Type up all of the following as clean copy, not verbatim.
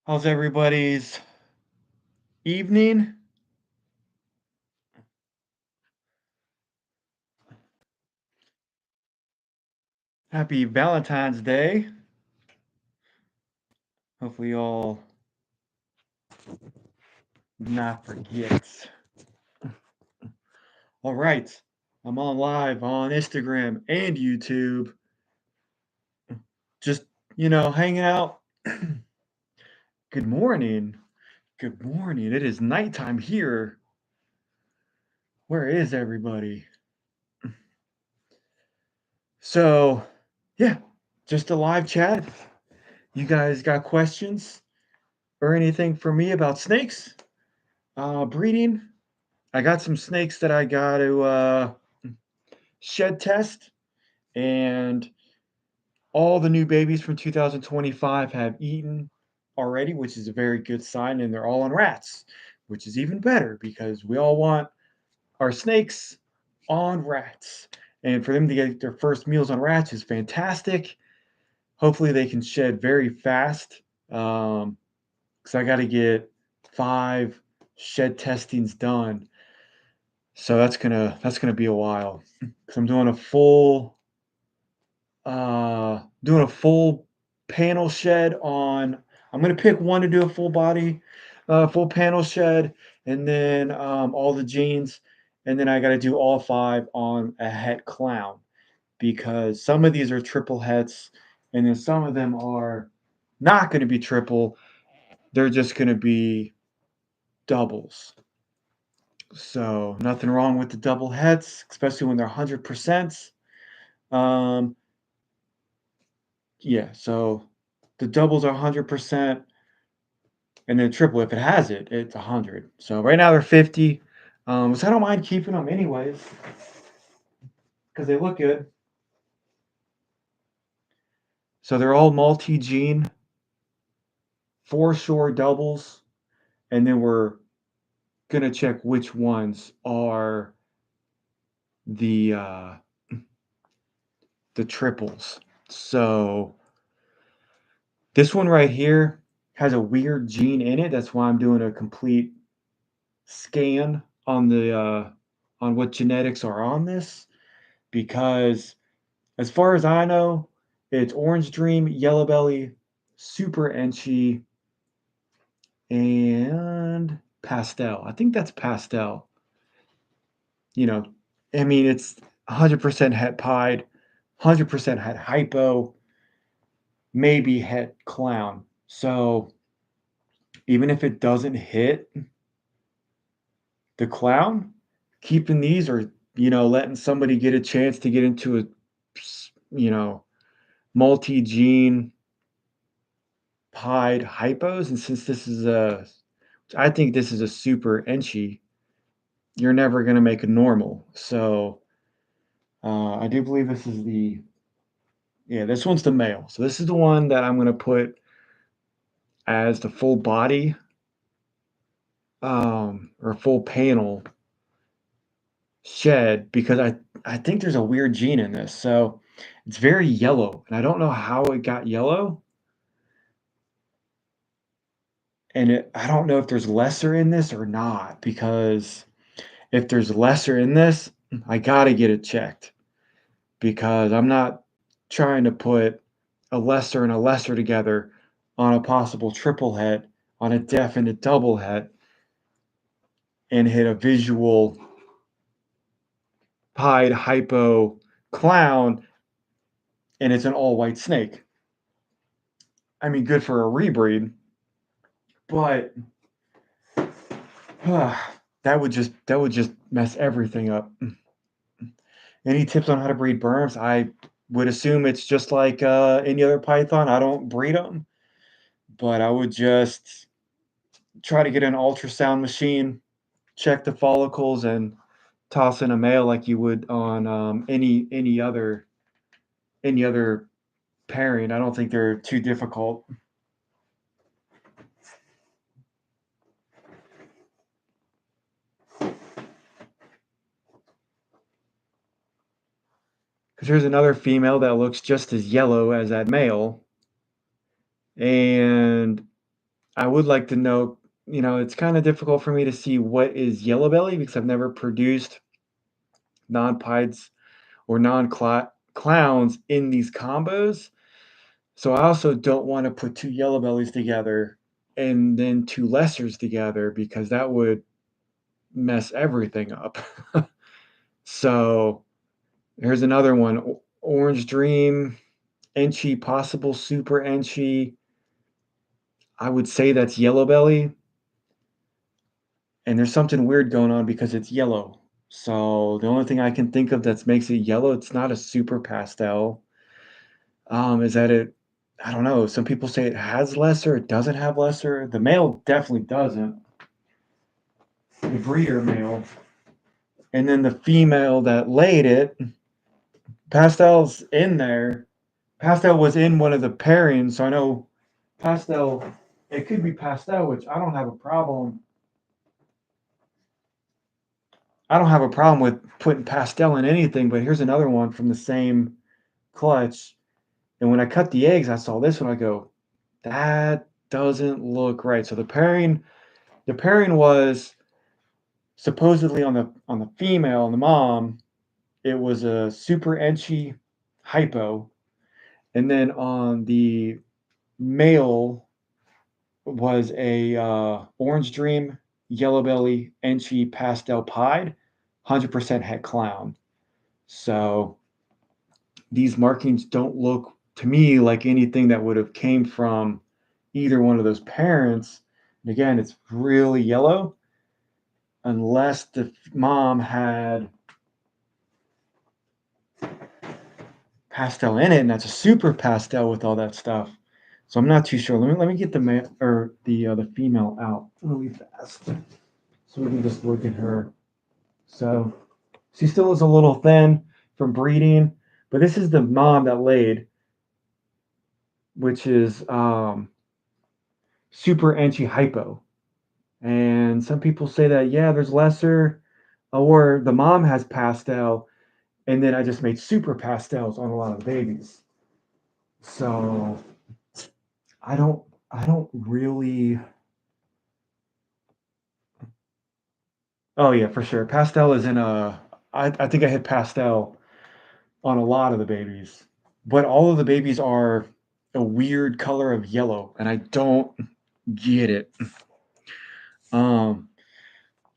How's everybody's evening? Happy Valentine's Day. Hopefully, you all not forget. All right, I'm on live on Instagram and YouTube. Just, hanging out. Good morning. Good morning. It is nighttime here. Where is everybody? So, yeah, just a live chat. You guys got questions or anything for me about snakes? Breeding? I got some snakes that I got to shed test, and all the new babies from 2025 have eaten already, which is a very good sign, and they're all on rats, which is even better because we all want our snakes on rats. And for them to get their first meals on rats is fantastic. Hopefully, they can shed very fast because I got to get 5 shed testings done. So that's gonna be a while because I'm doing a full panel shed on. I'm gonna pick one to do a full body, full panel shed, and then all the jeans, and then I got to do all 5 on a het clown because some of these are triple hets, and then some of them are not going to be triple. They're just going to be doubles. So nothing wrong with the double hets, especially when they're 100%. Um, yeah, so the doubles are 100%, and then triple, if it has it, it's 100. So right now they're 50. So I don't mind keeping them anyways because they look good. So they're all multi-gene, foreshore doubles, and then we're gonna check which ones are the uh, the triples. So this one right here has a weird gene in it. That's why I'm doing a complete scan on what genetics are on this because as far as I know, it's Orange Dream, Yellow Belly, Super Enchi, and Pastel. I think that's Pastel. You know, I mean, it's 100% het pied, 100% het hypo, maybe het clown. So even if it doesn't hit the clown, keeping these or, letting somebody get a chance to get into a, you know, multi-gene pied hypos. And since I think this is a super enchi, you're never going to make a normal. So I do believe this one's the male. So this is the one that I'm going to put as the full body or full panel shed because I think there's a weird gene in this. So it's very yellow, and I don't know how it got yellow. And I don't know if there's lesser in this or not because if there's lesser in this, I gotta get it checked because I'm not trying to put a lesser and a lesser together on a possible triple het on a definite double het and hit a visual pied hypo clown and it's an all white snake. I mean, good for a rebreed, but that would just mess everything up. Any tips on how to breed berms? I would assume it's just like any other python. I don't breed them, but I would just try to get an ultrasound machine, check the follicles, and toss in a male like you would on any other pairing. I don't think they're too difficult. Because here's another female that looks just as yellow as that male, and I would like to know, it's kind of difficult for me to see what is yellow belly because I've never produced non-pieds or non-clowns in these combos. So I also don't want to put two yellow bellies together and then two lessers together because that would mess everything up. So here's another one: Orange Dream, Enchi, possible Super Enchi. I would say that's yellow belly, and there's something weird going on because it's yellow. So the only thing I can think of that makes it yellow, it's not a super pastel. Is that it? I don't know. Some people say it has lesser, it doesn't have lesser. The male definitely doesn't. The breeder male, and then the female that laid it, pastel's in there. Pastel was in one of the pairings, so I know pastel. It could be pastel, which I don't have a problem. I don't have a problem with putting pastel in anything, but here's another one from the same clutch. And when I cut the eggs, I saw this one. I go, that doesn't look right. So the pairing was supposedly on the female, on the mom, it was a super enchi hypo, and then on the male was a orange dream, yellow belly, enchi pastel pied, 100% het clown. So these markings don't look to me like anything that would have came from either one of those parents. And again, it's really yellow unless the mom had pastel in it, and that's a super pastel with all that stuff. So I'm not too sure. Let me get the male or the female out really fast, so we can just look at her. So she still is a little thin from breeding, but this is the mom that laid, which is super enchi hypo. And some people say that yeah, there's lesser, or the mom has pastel, and then I just made super pastels on a lot of the babies. So I don't really. Oh yeah, for sure. Pastel is in a. I think I hit pastel on a lot of the babies, but all of the babies are a weird color of yellow, and I don't get it. Um,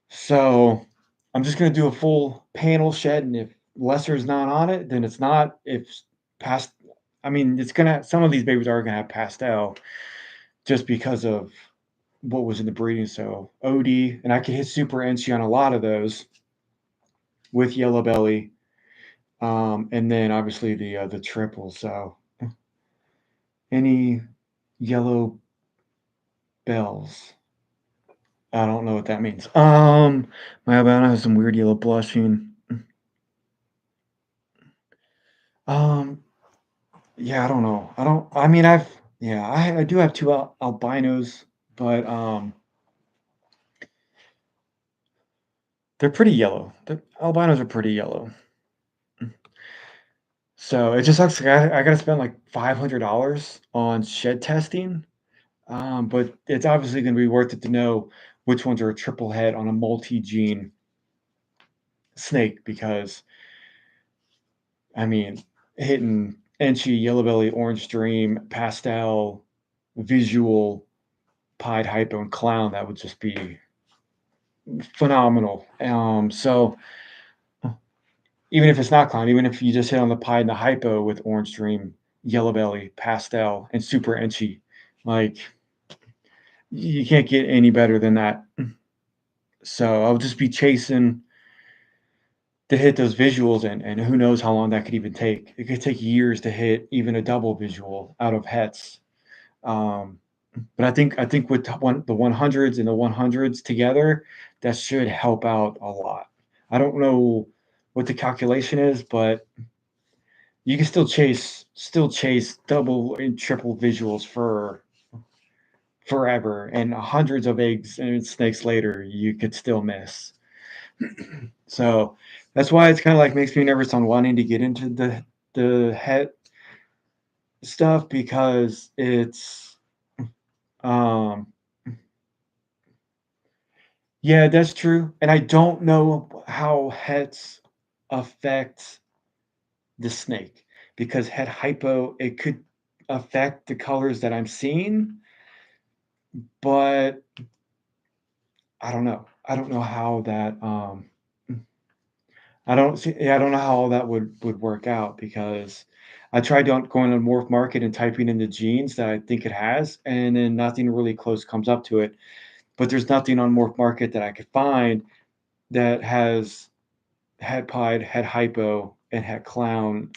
so I'm just gonna do a full panel shed, and if lesser is not on it, then it's not. If past, I mean, it's gonna. Some of these babies are gonna have pastel just because of what was in the breeding. So OD, and I could hit super enchi on a lot of those with yellow belly, and then obviously the triple. So any yellow bells. I don't know what that means. My Alabama has some weird yellow blushing. Um, yeah, I don't know. I don't. I mean, yeah, I do have two albinos, but they're pretty yellow. The albinos are pretty yellow. So it just sucks. I got to spend like $500 on shed testing. But it's obviously going to be worth it to know which ones are a triple head on a multi-gene snake because I mean, hitting Enchi, Yellow Belly, Orange Dream, Pastel, Visual, Pied Hypo, and Clown, that would just be phenomenal. So even if it's not Clown, even if you just hit on the Pied and the Hypo with Orange Dream, Yellow Belly, Pastel, and Super Enchi, like you can't get any better than that. So I'll just be chasing to hit those visuals, and who knows how long that could even take. It could take years to hit even a double visual out of hets. Um, but I think with the 100s and the 100s together, that should help out a lot. I don't know what the calculation is, but you can still chase double and triple visuals for forever, and hundreds of eggs and snakes later, you could still miss. So that's why it's kind of like makes me nervous on wanting to get into the het stuff because it's um Yeah, that's true, and I don't know how hets affect the snake, because head hypo, it could affect the colors that I'm seeing, but I don't know. I don't know how that, I don't see yeah, I don't know how all that would work out because I tried going on Morph Market and typing in the genes that I think it has, and then nothing really close comes up to it. But there's nothing on Morph Market that I could find that has Het Pied, Het Hypo, and Het Clown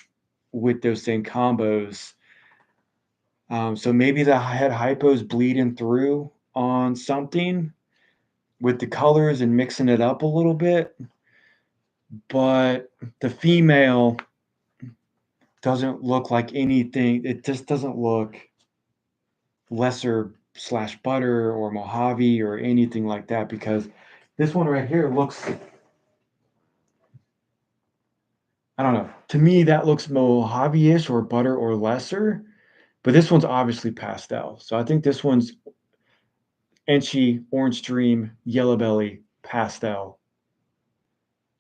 with those same combos. So maybe the Het Hypo's bleeding through on something with the colors and mixing it up a little bit, but the female doesn't look like anything. It just doesn't look lesser slash butter or Mojave or anything like that because this one right here looks, I don't know. To me, that looks Mojave-ish or butter or lesser, but this one's obviously pastel. So I think this one's Enchi, Orange Dream, Yellow Belly, pastel.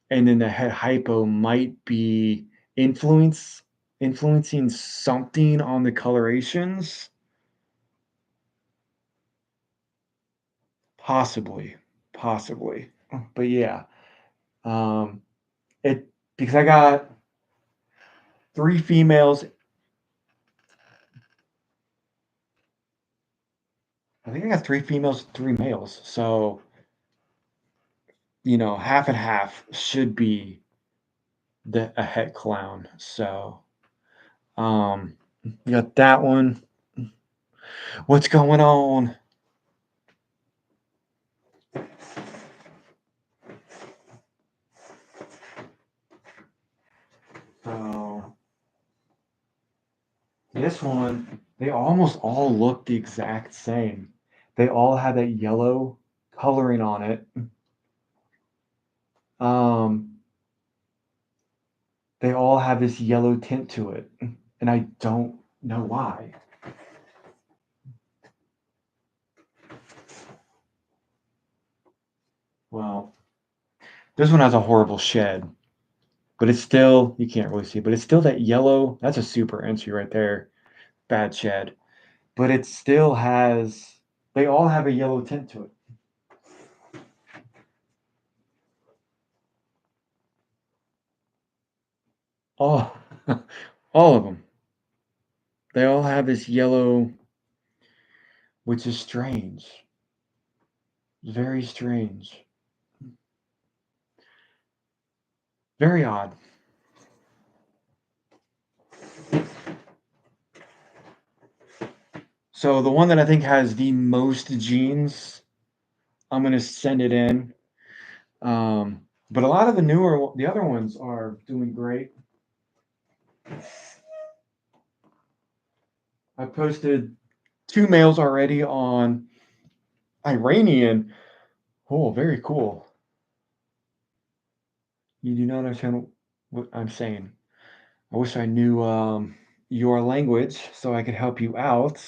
And then the head hypo might be influence influencing something on the colorations. Possibly, possibly. But yeah, um, it because I got three females. I think I got three females, three males. So half and half should be the a het clown. So you got that one. What's going on? So this one, they almost all look the exact same. They all have that yellow coloring on it. Um, they all have this yellow tint to it, and I don't know why. Well, this one has a horrible shed, but it's still, you can't really see, but it's still that yellow. That's a super entry right there. Bad shed. But it still has, they all have a yellow tint to it. All, all of them. They all have this yellow, which is strange. Very strange. Very odd. So the one that I think has the most genes, I'm gonna send it in. But a lot of the other ones are doing great. I posted two males already on Iranian. Oh, very cool. You do not understand what I'm saying. I wish I knew your language so I could help you out.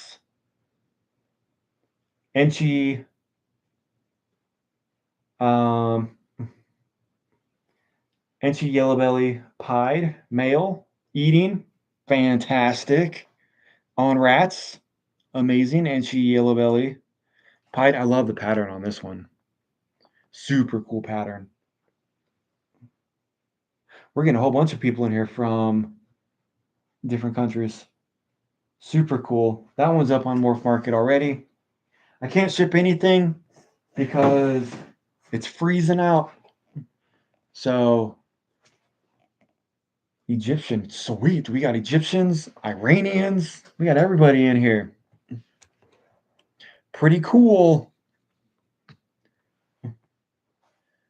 Enchi, um, Enchi yellow belly pied male eating fantastic on rats. Amazing. Enchi yellow belly pied. I love the pattern on this one. Super cool pattern. We're getting a whole bunch of people in here from different countries. Super cool. That one's up on Morph Market already. I can't ship anything because it's freezing out. So Egyptian, sweet. We got Egyptians, Iranians. We got everybody in here. Pretty cool.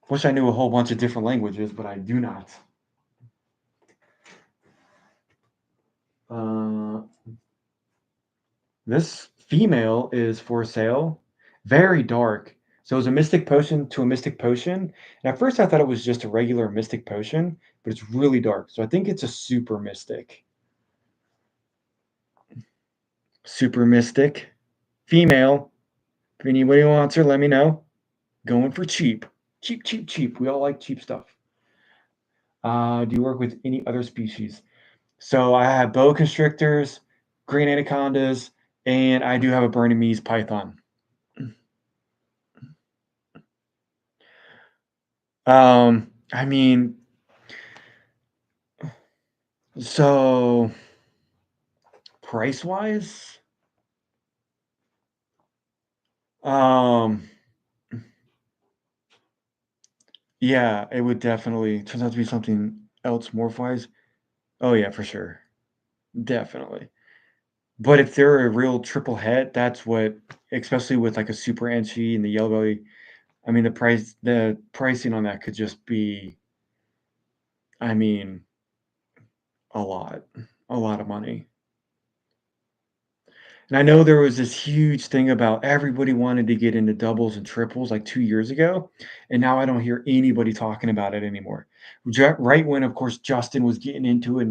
Wish I knew a whole bunch of different languages, but I do not. Uh, this female is for sale. Very dark. So it was a mystic potion to a mystic potion. And at first I thought it was just a regular mystic potion, but it's really dark. So I think it's a super mystic. Super mystic. Female. If anybody wants her, let me know. Going for cheap. Cheap, cheap, cheap. We all like cheap stuff. Do you work with any other species? So I have boa constrictors, green anacondas, and I do have a Burmese python. I mean, so price wise, um, yeah, it would definitely turns out to be something else morph wise. Oh yeah, for sure, definitely. But if they're a real triple het, that's what, especially with like a super enchi and the yellow belly. I mean, the pricing on that could just be, I mean, a lot, a lot of money. And I know there was this huge thing about everybody wanted to get into doubles and triples like 2 years ago, and now I don't hear anybody talking about it anymore. Right when, of course, Justin was getting into it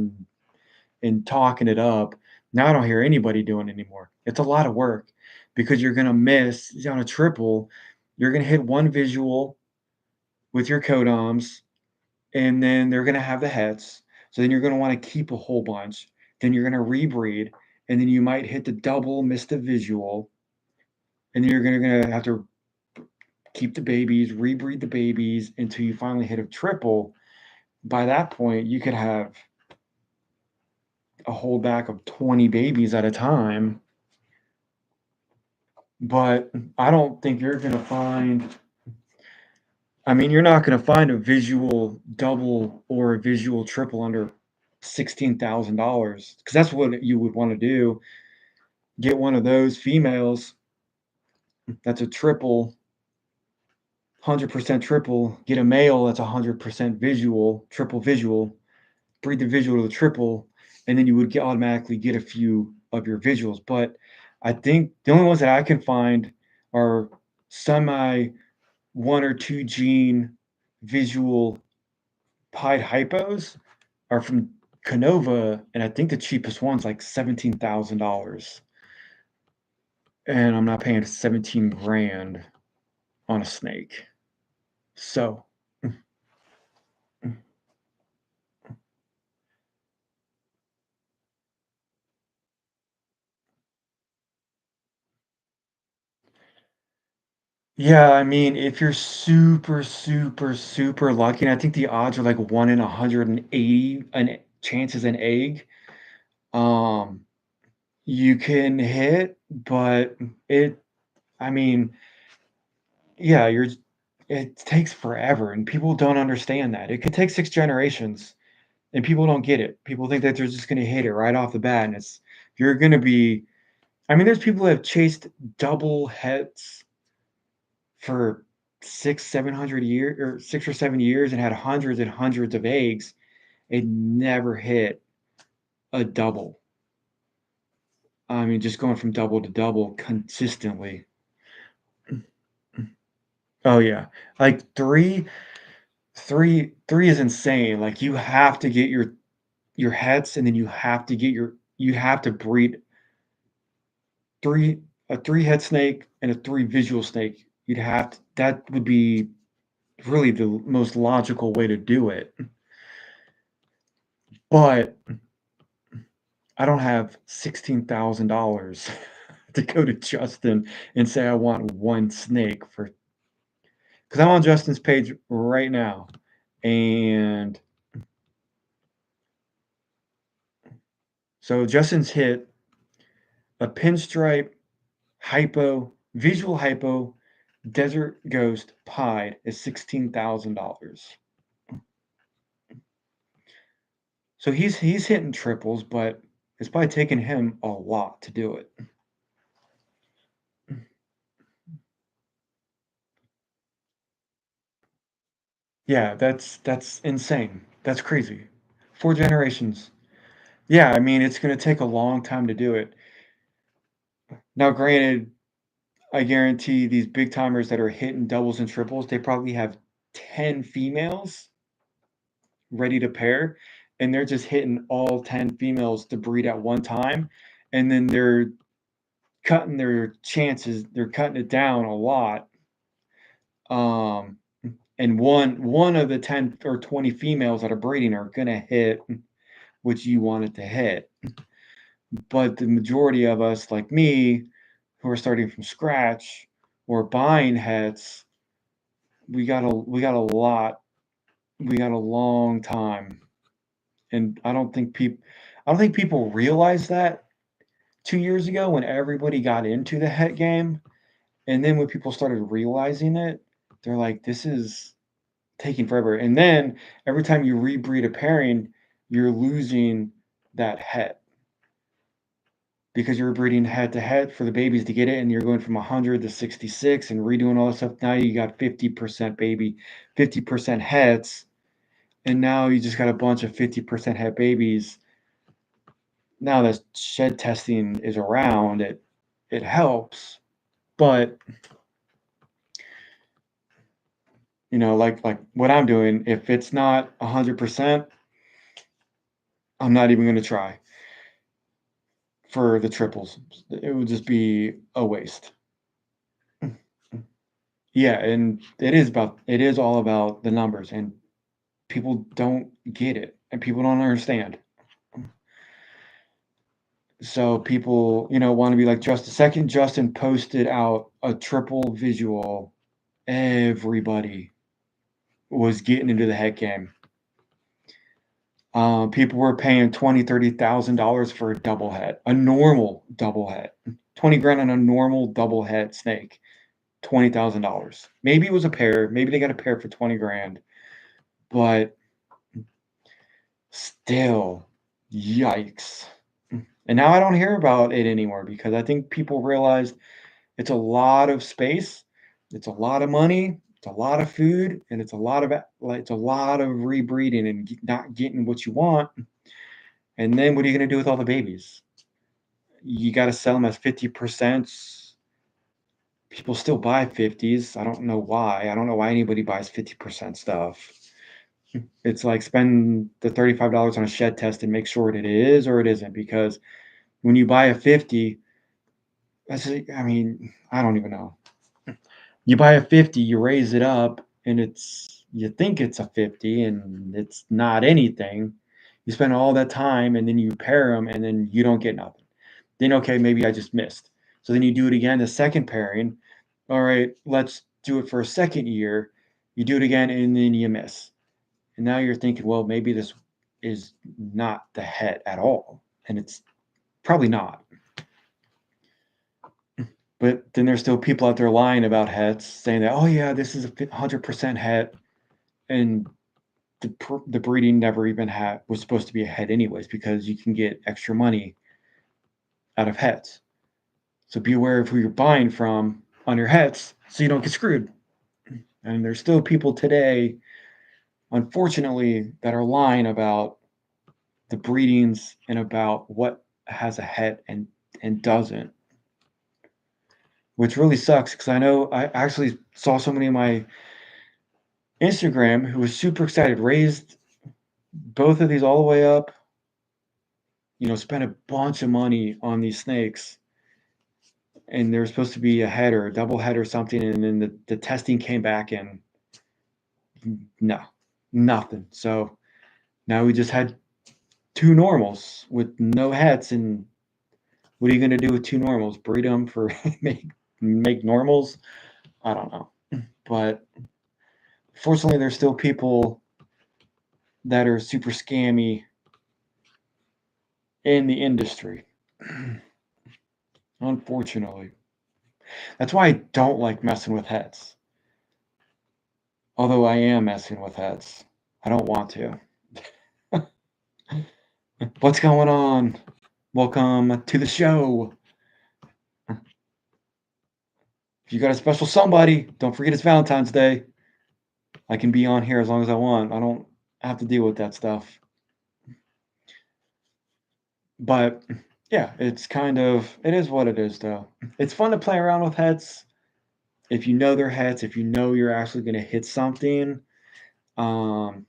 and talking it up, now I don't hear anybody doing it anymore. It's a lot of work because you're gonna miss on a triple, you're gonna hit one visual with your codoms, and then they're gonna have the heads. So then you're gonna wanna keep a whole bunch. Then you're gonna rebreed, and then you might hit the double, miss the visual, and then you're gonna have to keep the babies, rebreed the babies until you finally hit a triple. By that point, you could have a holdback of 20 babies at a time. But I don't think you're gonna find. I mean, you're not gonna find a visual double or a visual triple under $16,000 because that's what you would want to do. Get one of those females that's a triple, 100% triple. Get a male that's 100% visual, triple visual. Breed the visual to the triple, and then you would automatically get a few of your visuals. But I think the only ones that I can find are semi one or two gene visual pied hypos are from Canova, and I think the cheapest one's like $17,000, and I'm not paying 17 grand on a snake. So, yeah, I mean, if you're super, super, super lucky, and I think the odds are like 1 in 180 an chances an egg, um, you can hit, but it I mean, yeah, it takes forever, and people don't understand that. It could take 6 generations, and people don't get it. People think that they're just gonna hit it right off the bat, and it's you're gonna be I mean, there's people that have chased double hets for 6, 700 years or 6 or 7 years and had hundreds and hundreds of eggs and never hit a double. I mean, just going from double to double consistently. Oh yeah. Like three is insane. Like you have to get your heads and then you have to breed three a three head snake and a three visual snake. That would be really the most logical way to do it. But I don't have $16,000 to go to Justin and say I want one snake for because I'm on Justin's page right now, and so Justin's hit a pinstripe hypo visual hypo desert ghost pied is $16,000. So he's hitting triples, but it's probably taking him a lot to do it. Yeah, that's insane. That's crazy. 4 generations. Yeah, I mean, it's gonna take a long time to do it. Now, granted, I guarantee these big timers that are hitting doubles and triples, they probably have 10 females ready to pair, and they're just hitting all 10 females to breed at one time, and then they're cutting it down a lot, Um, and one of the 10 or 20 females that are breeding are gonna hit what you want it to hit. But the majority of us, like me, who are starting from scratch or buying hets, we got a long time. And I don't think people realized that 2 years ago when everybody got into the het game. And then when people started realizing it, they're like, this is taking forever. And then every time you rebreed a pairing, you're losing that het because you're breeding head to head for the babies to get it, and you're going from 100 to 66 and redoing all this stuff. Now you got 50% baby, 50% heads, and now you just got a bunch of 50% head babies. Now that shed testing is around, it helps, but like what I'm doing, if it's not 100%, I'm not even going to try for the triples. It would just be a waste. Yeah, and it is all about the numbers, and people don't get it, and people don't understand. So people, want to be like Justin. Second, Justin posted out a triple visual. Everybody was getting into the head game. People were paying $20,000-$30,000 for a double head, a normal double head, 20 grand on a normal double head snake, $20,000. Maybe it was a pair. Maybe they got a pair for 20 grand, but still, yikes. And now I don't hear about it anymore because I think people realized it's a lot of space, it's a lot of money, it's a lot of food, and it's a lot of rebreeding and not getting what you want. And then what are you going to do with all the babies? You got to sell them as 50%. People still buy 50s. I don't know why. I don't know why anybody buys 50% stuff. It's like spend the $35 on a shed test and make sure that it is or it isn't, because when you buy a 50, I mean, I don't even know. You buy a 50, you raise it up, and you think it's a 50, and it's not anything. You spend all that time, and then you pair them, and then you don't get nothing. Then, okay, maybe I just missed. So then you do it again, the second pairing. All right, let's do it for a second year. You do it again, and then you miss. And now you're thinking, well, maybe this is not the het at all. And it's probably not. But then there's still people out there lying about hets, saying that, oh yeah, this is a 100% het, and the breeding never even was supposed to be a het anyways, because you can get extra money out of hets. So be aware of who you're buying from on your hets, so you don't get screwed. And there's still people today, unfortunately, that are lying about the breedings and about what has a het and doesn't, which really sucks, because I know I actually saw somebody in my Instagram who was super excited, raised both of these all the way up, spent a bunch of money on these snakes, and there was supposed to be a head or a double head or something, and then the testing came back and no, nothing. So now we just had two normals with no heads, and what are you going to do with two normals? Breed them for make normals? I don't know. But fortunately, there's still people that are super scammy in the industry. Unfortunately. That's why I don't like messing with heads. Although I am messing with heads. I don't want to. What's going on? Welcome to the show. If you got a special somebody, don't forget it's Valentine's Day. I can be on here as long as I want. I don't have to deal with that stuff. But yeah, it is what it is though. It's fun to play around with heads. If you know their heads, if you know you're actually going to hit something. So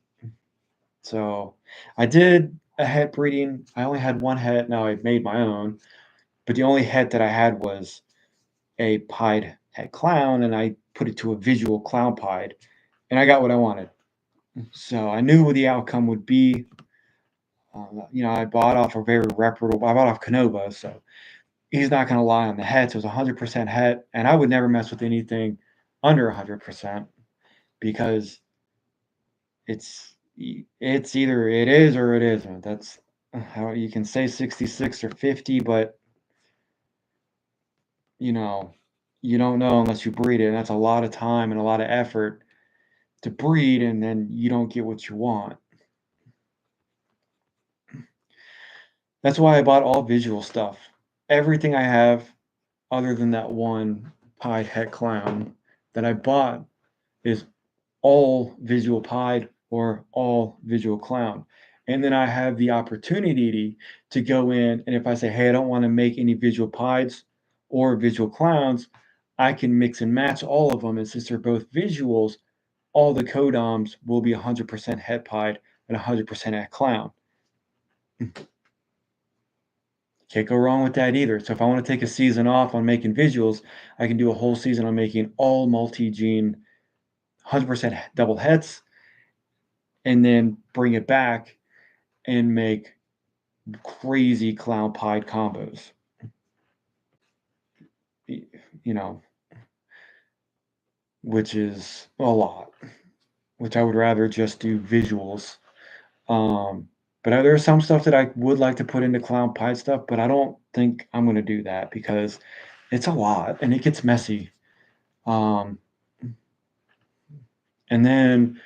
I did a het breeding. I only had one het. Now I made my own, but the only het that I had was a pied het clown, and I put it to a visual clown pied, and I got what I wanted. So I knew what the outcome would be. I bought off a very reputable. I bought off Canova, so he's not going to lie on the het. So it was 100% het, and I would never mess with anything under 100% because it's either it is or it isn't. That's how you can say 66 or 50, but you know, you don't know unless you breed it. And that's a lot of time and a lot of effort to breed, and then you don't get what you want. That's why I bought all visual stuff. Everything I have, other than that one pied het clown that I bought, is all visual pied or all visual clown. And then I have the opportunity to go in, and if I say, hey, I don't want to make any visual pieds or visual clowns, I can mix and match all of them. And since they're both visuals, all the codoms will be 100% het pied and 100% het clown. Can't go wrong with that either. So if I want to take a season off on making visuals, I can do a whole season on making all multi-gene 100% double hets, and then bring it back and make crazy clown pied combos. You know, which is a lot, which I would rather just do visuals. But there's some stuff that I would like to put into clown pied stuff, but I don't think I'm going to do that because it's a lot and it gets messy. Um, and then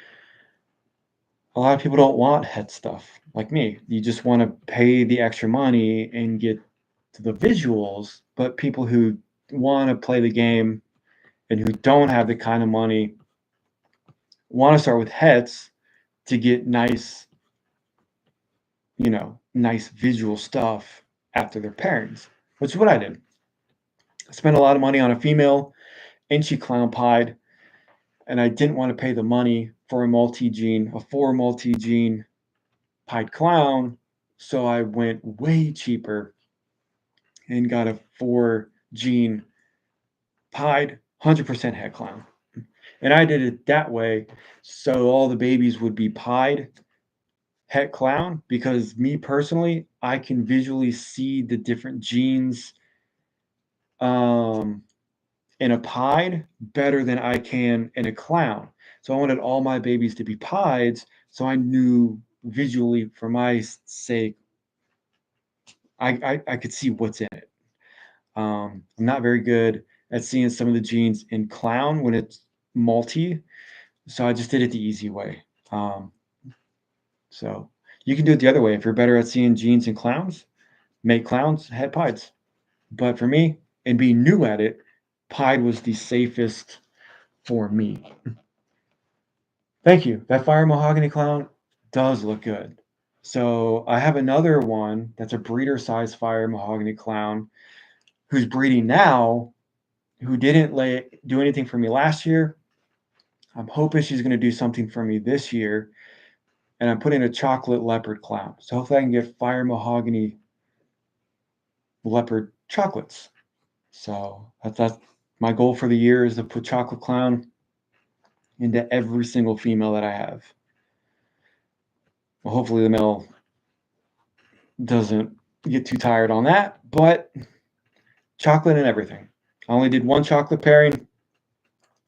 a lot of people don't want head stuff like me. You just want to pay the extra money and get to the visuals, but people who want to play the game and who don't have the kind of money want to start with heads to get nice visual stuff after their parents, which is what I did. I spent a lot of money on a female and she clown pied, and I didn't want to pay the money for a four multi-gene pied clown. So I went way cheaper and got a four gene pied 100% head clown. And I did it that way so all the babies would be pied het clown, because me personally, I can visually see the different genes um, in a pied better than I can in a clown. So I wanted all my babies to be pieds, so I knew visually, for my sake, I could see what's in it. I'm not very good at seeing some of the genes in clown when it's multi, so I just did it the easy way. So you can do it the other way. If you're better at seeing genes in clowns, make clowns het pieds. But for me, and being new at it, pied was the safest for me. Thank you. That fire mahogany clown does look good. So I have another one that's a breeder size fire mahogany clown who's breeding now, who didn't do anything for me last year. I'm hoping she's going to do something for me this year. And I'm putting a chocolate leopard clown. So hopefully I can get fire mahogany leopard chocolates. So that's my goal for the year, is to put chocolate clown into every single female that I have. Well, hopefully the male doesn't get too tired on that, but chocolate and everything. I only did one chocolate pairing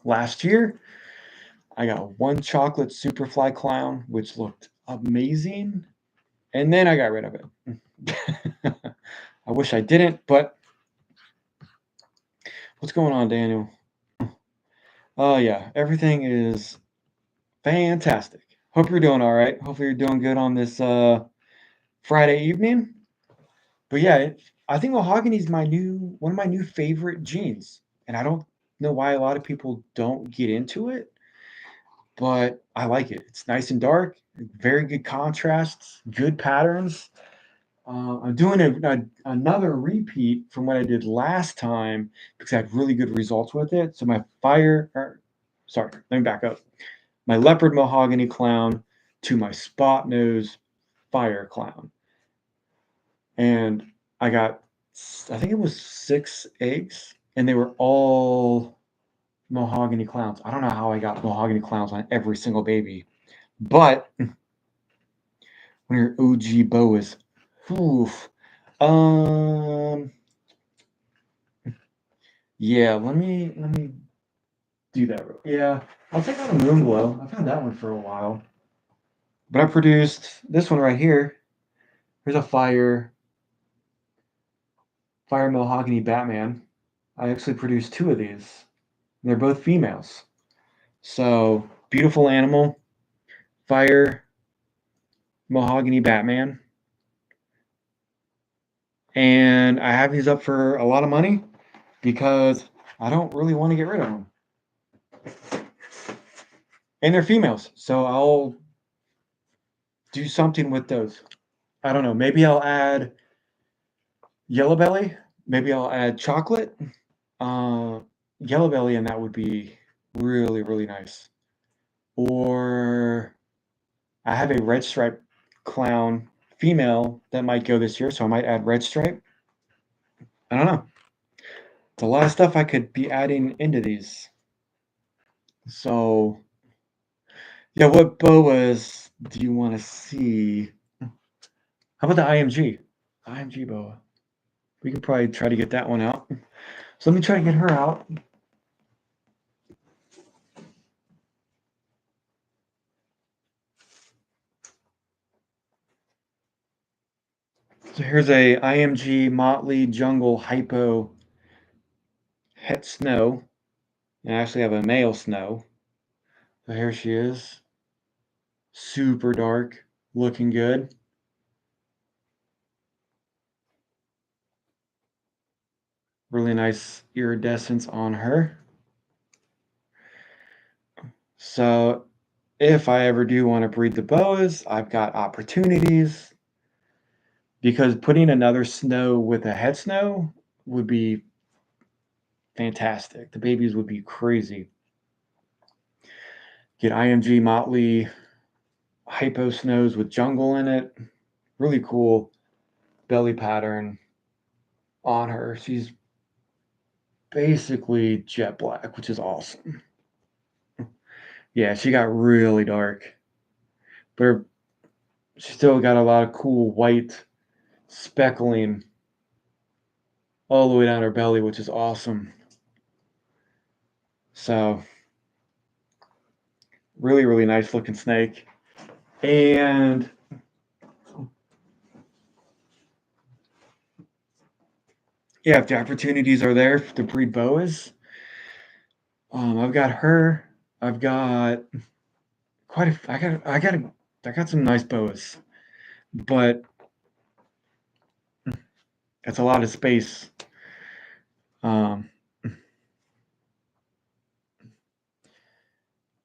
last year. I got one chocolate superfly clown, which looked amazing, and then I got rid of it. I wish I didn't, but what's going on, Daniel? Oh, yeah, everything is fantastic. Hope you're doing all right. Hopefully you're doing good on this Friday evening. But yeah, I think mahogany is one of my new favorite genes, and I don't know why a lot of people don't get into it, but I like it. It's nice and dark, very good contrasts, good patterns. I'm doing another repeat from what I did last time because I had really good results with it. So sorry, let me back up. My leopard mahogany clown to my spot nose fire clown. And I think it was 6 eggs, and they were all mahogany clowns. I don't know how I got mahogany clowns on every single baby, but when your OG boas, oof. Um, yeah, let me do that. Yeah, I'll take out a moon glow. I've had that one for a while, but I produced this one right here. Here's a fire mahogany Batman. I actually produced two of these. They're both females. So beautiful animal, fire mahogany Batman, and I have these up for a lot of money because I don't really want to get rid of them. And they're females, so I'll do something with those. I don't know. Maybe I'll add yellow belly. Maybe I'll add chocolate. Uh, Yellow belly, and that would be really, really nice. Or I have a red stripe clown female that might go this year, so I might add red stripe. I don't know. It's a lot of stuff I could be adding into these. So, yeah, what boas do you want to see? How about the IMG? IMG boa. We could probably try to get that one out. So let me try to get her out. So here's a IMG Motley Jungle Hypo Het Snow. And I actually have a male snow. So here she is. Super dark, looking good. Really nice iridescence on her. So if I ever do want to breed the boas, I've got opportunities because putting another snow with a head snow would be fantastic. The babies would be crazy. Get IMG Motley Hypo Snows with jungle in it. Really cool belly pattern on her. She's basically jet black, which is awesome. Yeah, she got really dark, but she still got a lot of cool white speckling all the way down her belly, which is awesome. So, really, really nice looking snake. And yeah, if the opportunities are there to breed boas, I've got her. I've got quite a. I got some nice boas, but it's a lot of space. Um,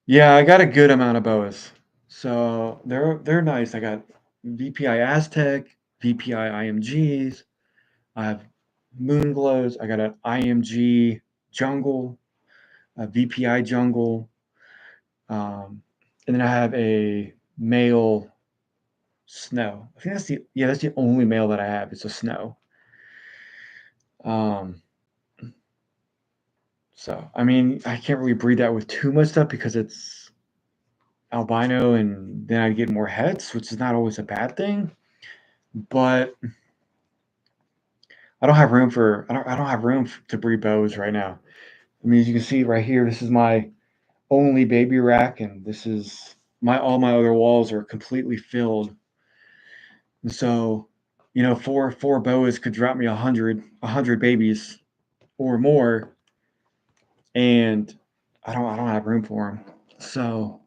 yeah, I got a good amount of boas, so they're nice. I got VPI Aztec, VPI IMGs. I have moon glows. I got an IMG jungle, a VPI jungle, and then I have a male snow. I think that's the only male that I have. It's a snow. Um, so I mean, I can't really breed that with too much stuff because it's albino, and then I get more heads, which is not always a bad thing. But I don't have room to breed bows right now. I mean, as you can see right here, this is my only baby rack, and this is my all my other walls are completely filled. And so, four boas could drop me a hundred babies or more, and I don't have room for them. So,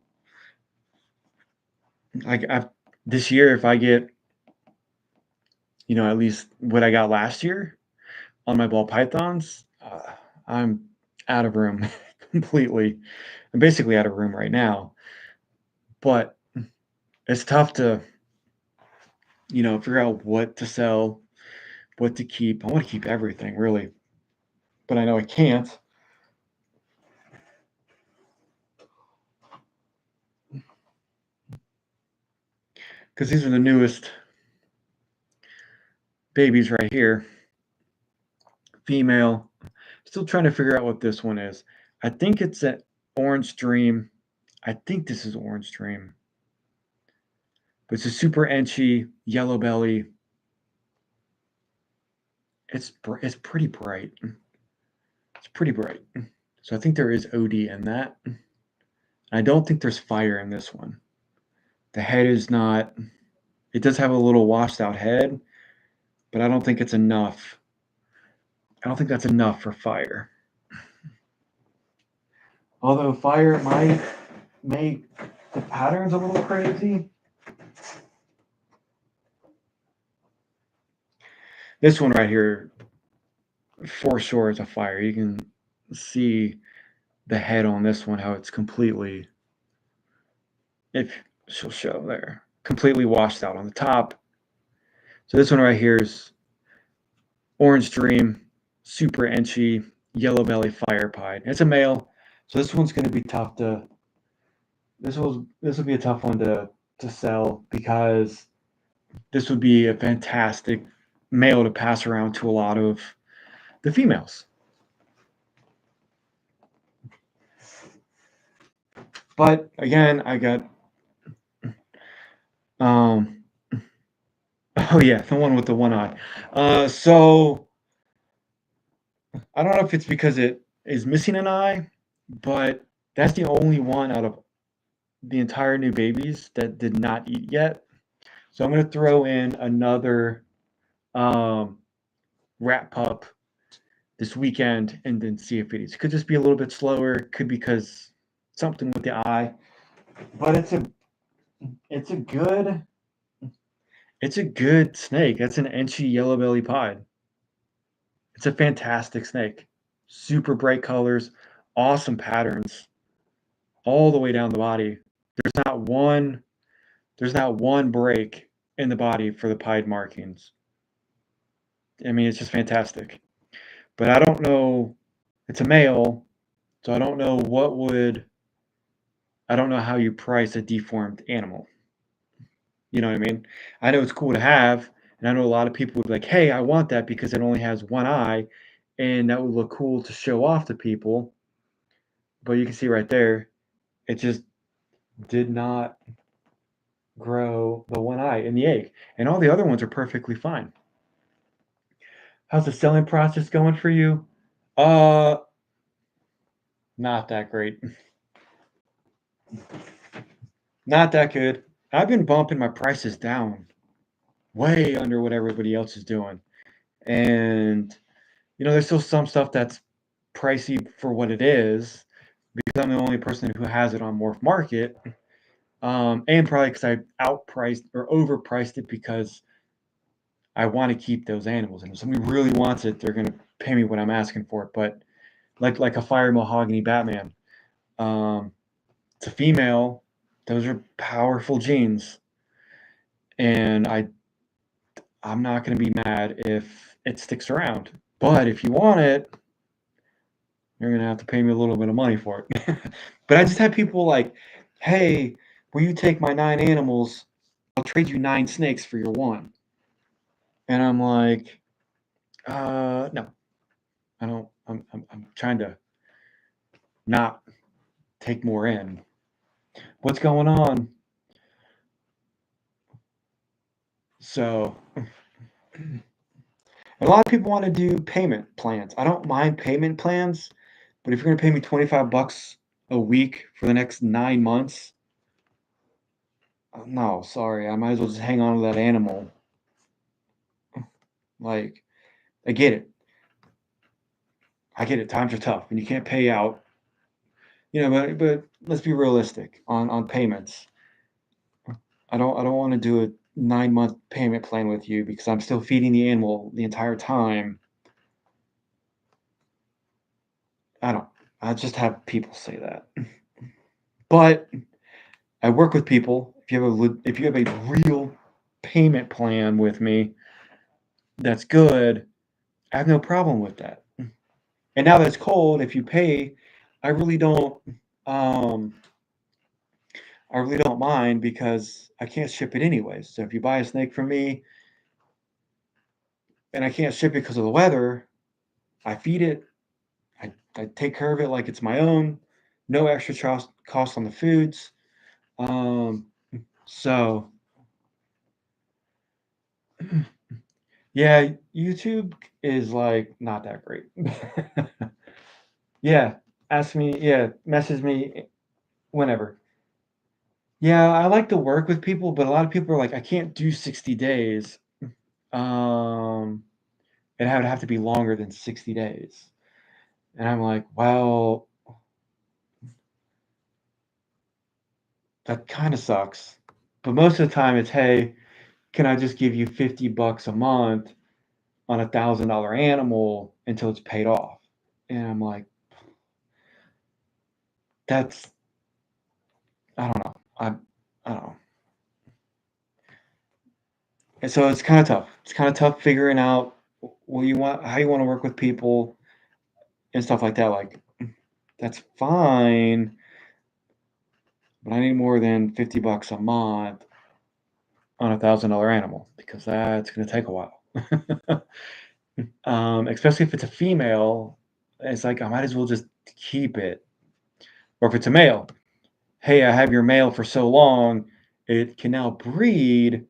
this year, if I get at least what I got last year on my ball pythons, I'm out of room completely. I'm basically out of room right now, but it's tough to figure out what to sell, what to keep. I want to keep everything really, but I know I can't because these are the newest babies right here. Female. Still trying to figure out what this one is. I think it's an Orange Dream. I think this is Orange Dream. But it's a super enchy yellow belly. It's pretty bright. It's pretty bright. So I think there is OD in that. I don't think there's fire in this one. The head is not. It does have a little washed out head, but I don't think it's enough. I don't think that's enough for fire. Although fire might make the patterns a little crazy. This one right here, for sure, is a fire. You can see the head on this one, how it's completely, if she'll show there, completely washed out on the top. So this one right here is Orange Dream, super enchy, yellow belly fire pied. It's a male, so this one's going to be tough to. This will be a tough one to sell because this would be a fantastic male to pass around to a lot of the females. But again, I got um oh yeah, the one with the one eye. So I don't know if it's because it is missing an eye, but that's the only one out of the entire new babies that did not eat yet. So I'm gonna throw in another um rat pup this weekend and then see if it eats. Could just be a little bit slower, could be because something with the eye. But it's a good it's a good snake. That's an Enchi yellow belly pied. It's a fantastic snake. Super bright colors, awesome patterns, all the way down the body. There's not one there's not one break in the body for the pied markings. I mean, it's just fantastic. But I don't know, it's a male, so I don't know how you price a deformed animal. You know what I mean? I know it's cool to have, and I know a lot of people would be like, "Hey, I want that because it only has one eye, and that would look cool to show off to people." But you can see right there, it just did not grow the one eye in the egg, and all the other ones are perfectly fine. How's the selling process going for you? Uh, Not that great. Not that good. I've been bumping my prices down way under what everybody else is doing. And there's still some stuff that's pricey for what it is because I'm the only person who has it on Morph Market. And probably because I outpriced or overpriced it because I want to keep those animals. And if somebody really wants it, they're going to pay me what I'm asking for it. But like a Fire Mahogany Batman, um, it's a female. Those are powerful genes, and I'm not going to be mad if it sticks around. But if you want it, you're going to have to pay me a little bit of money for it. But I just have people like, hey, will you take my 9 animals? I'll trade you 9 snakes for your one. And I'm like, no, I don't. I'm trying to not take more in. What's going on? So a lot of people want to do payment plans. I don't mind payment plans, but if you're going to pay me $25 a week for the next 9 months, no, sorry, I might as well just hang on to that animal. Like, I get it. I get it. Times are tough, and you can't pay out. But let's be realistic on payments. I don't want to do a 9 month payment plan with you because I'm still feeding the animal the entire time. I don't. I just have people say that. But I work with people. If you have a real payment plan with me that's good, I have no problem with that. And now that it's cold, if you pay, I really don't. Um, I really don't mind because I can't ship it anyways. So if you buy a snake from me and I can't ship it because of the weather, I feed it. I take care of it like it's my own. No extra cost on the foods. Um, so yeah, YouTube is like not that great. Yeah, ask me. Yeah, message me whenever. Yeah, I like to work with people, but a lot of people are like, I can't do 60 days. Um, it would have to be longer than 60 days. And I'm like, well, that kind of sucks. But most of the time it's, hey, can I just give you 50 bucks a month on $1,000 animal until it's paid off? And I'm like, that's, I don't know. I don't know. And so it's kind of tough. It's kind of tough figuring out what you want, how you want to work with people and stuff like that. Like, that's fine, but I need more than 50 bucks a month on $1,000 animal because that's going to take a while. Especially if it's a female, it's like I might as well just keep it. Or if it's a male, hey, I have your male for so long, it can now breed.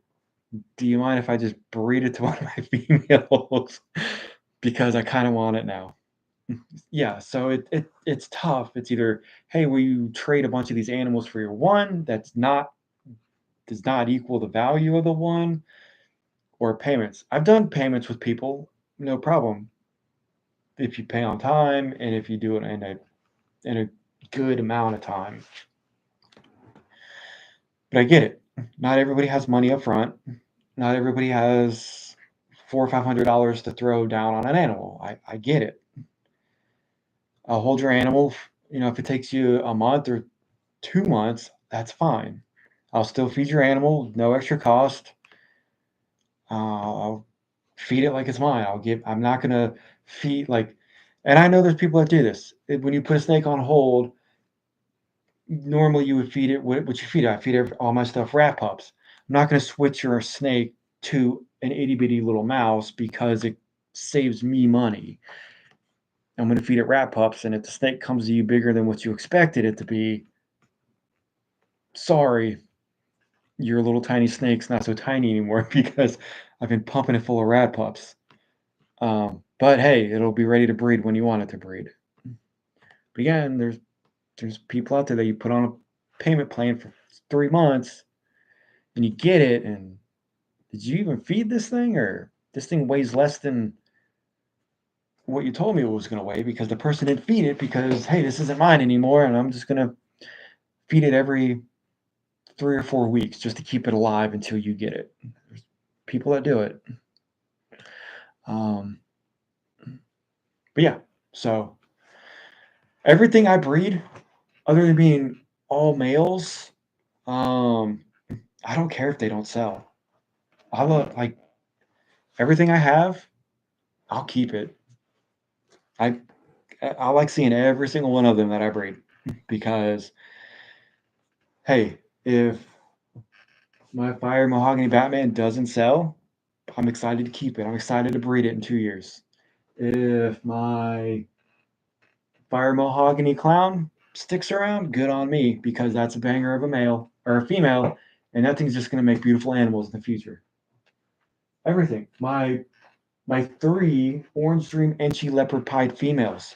Do you mind if I just breed it to one of my females? Because I kind of want it now. Yeah, so it's tough. It's either, hey, will you trade a bunch of these animals for your one that's not does not equal the value of the one, or payments. I've done payments with people, no problem. If you pay on time and if you do it in a good amount of time. But I get it. Not everybody has money up front. Not everybody has $400 or $500 to throw down on an animal. I get it. I'll hold your animal. If it takes you a month or 2 months, that's fine. I'll still feed your animal, no extra cost. I'll feed it like it's mine. I'm not gonna feed like, and I know there's people that do this. When you put a snake on hold, normally you would feed it what you feed it. I feed all my stuff rat pups. I'm not gonna switch your snake to an itty bitty little mouse because it saves me money. I'm gonna feed it rat pups, and if the snake comes to you bigger than what you expected it to be, sorry, your little tiny snake's not so tiny anymore because I've been pumping it full of rat pups. But hey, it'll be ready to breed when you want it to breed. But again, there's people out there that you put on a payment plan for 3 months and you get it, and did you even feed this thing, or this thing weighs less than what you told me it was going to weigh because the person didn't feed it because hey, this isn't mine anymore, and I'm just going to feed it every 3 or 4 weeks just to keep it alive until you get it. There's people that do it. Um, but yeah, so everything I breed, other than being all males, um, I don't care if they don't sell. I love like everything I have. I'll keep it. I I like seeing every single one of them that I breed because hey, if my fire mahogany Batman doesn't sell, I'm excited to keep it. I'm excited to breed it in 2 years. If my fire mahogany clown sticks around, good on me because that's a banger of a male or a female, and that thing's just going to make beautiful animals in the future. Everything. My three orange dream Enchi leopard pied females.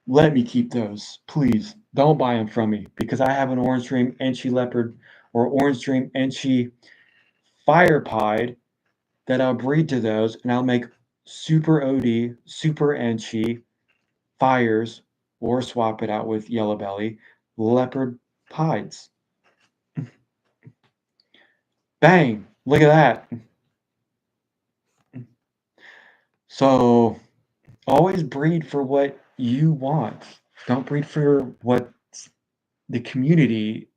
Let me keep those, please. Don't buy them from me because I have an orange dream Enchi leopard or orange dream Enchi fire pied that I'll breed to those, and I'll make super OD, super Enchi fires, or swap it out with yellow belly leopard pieds. Bang! Look at that. So always breed for what you want. Don't breed for what the community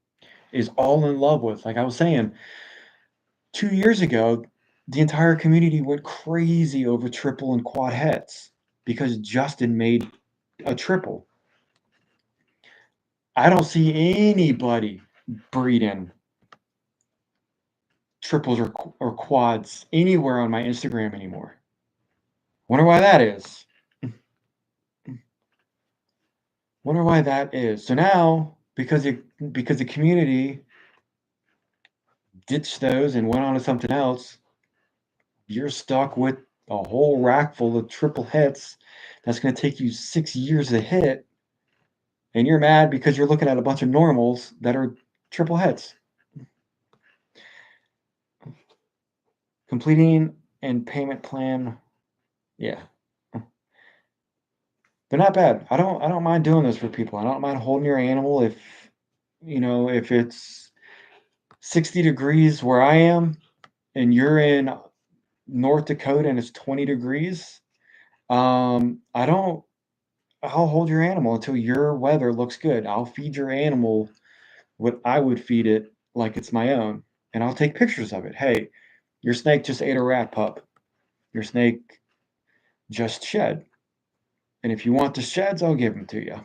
is all in love with. Like I was saying, 2 years ago, the entire community went crazy over triple and quad heads because Justin made a triple. I don't see anybody breeding triples or quads anywhere on my Instagram anymore. Wonder why that is. Wonder why that is. So now, because the community ditched those and went on to something else, you're stuck with a whole rack full of triple hits that's going to take you 6 years to hit, and you're mad because you're looking at a bunch of normals that are triple hits. Completing and payment plan, yeah, they're not bad. I don't mind doing this for people. I don't mind holding your animal if if it's 60 degrees where I am and you're in North Dakota and it's 20 degrees. I don't I'll hold your animal until your weather looks good. I'll feed your animal what I would feed it like it's my own, and I'll take pictures of it. Hey, your snake just ate a rat pup. Your snake just shed. And if you want the sheds, I'll give them to you.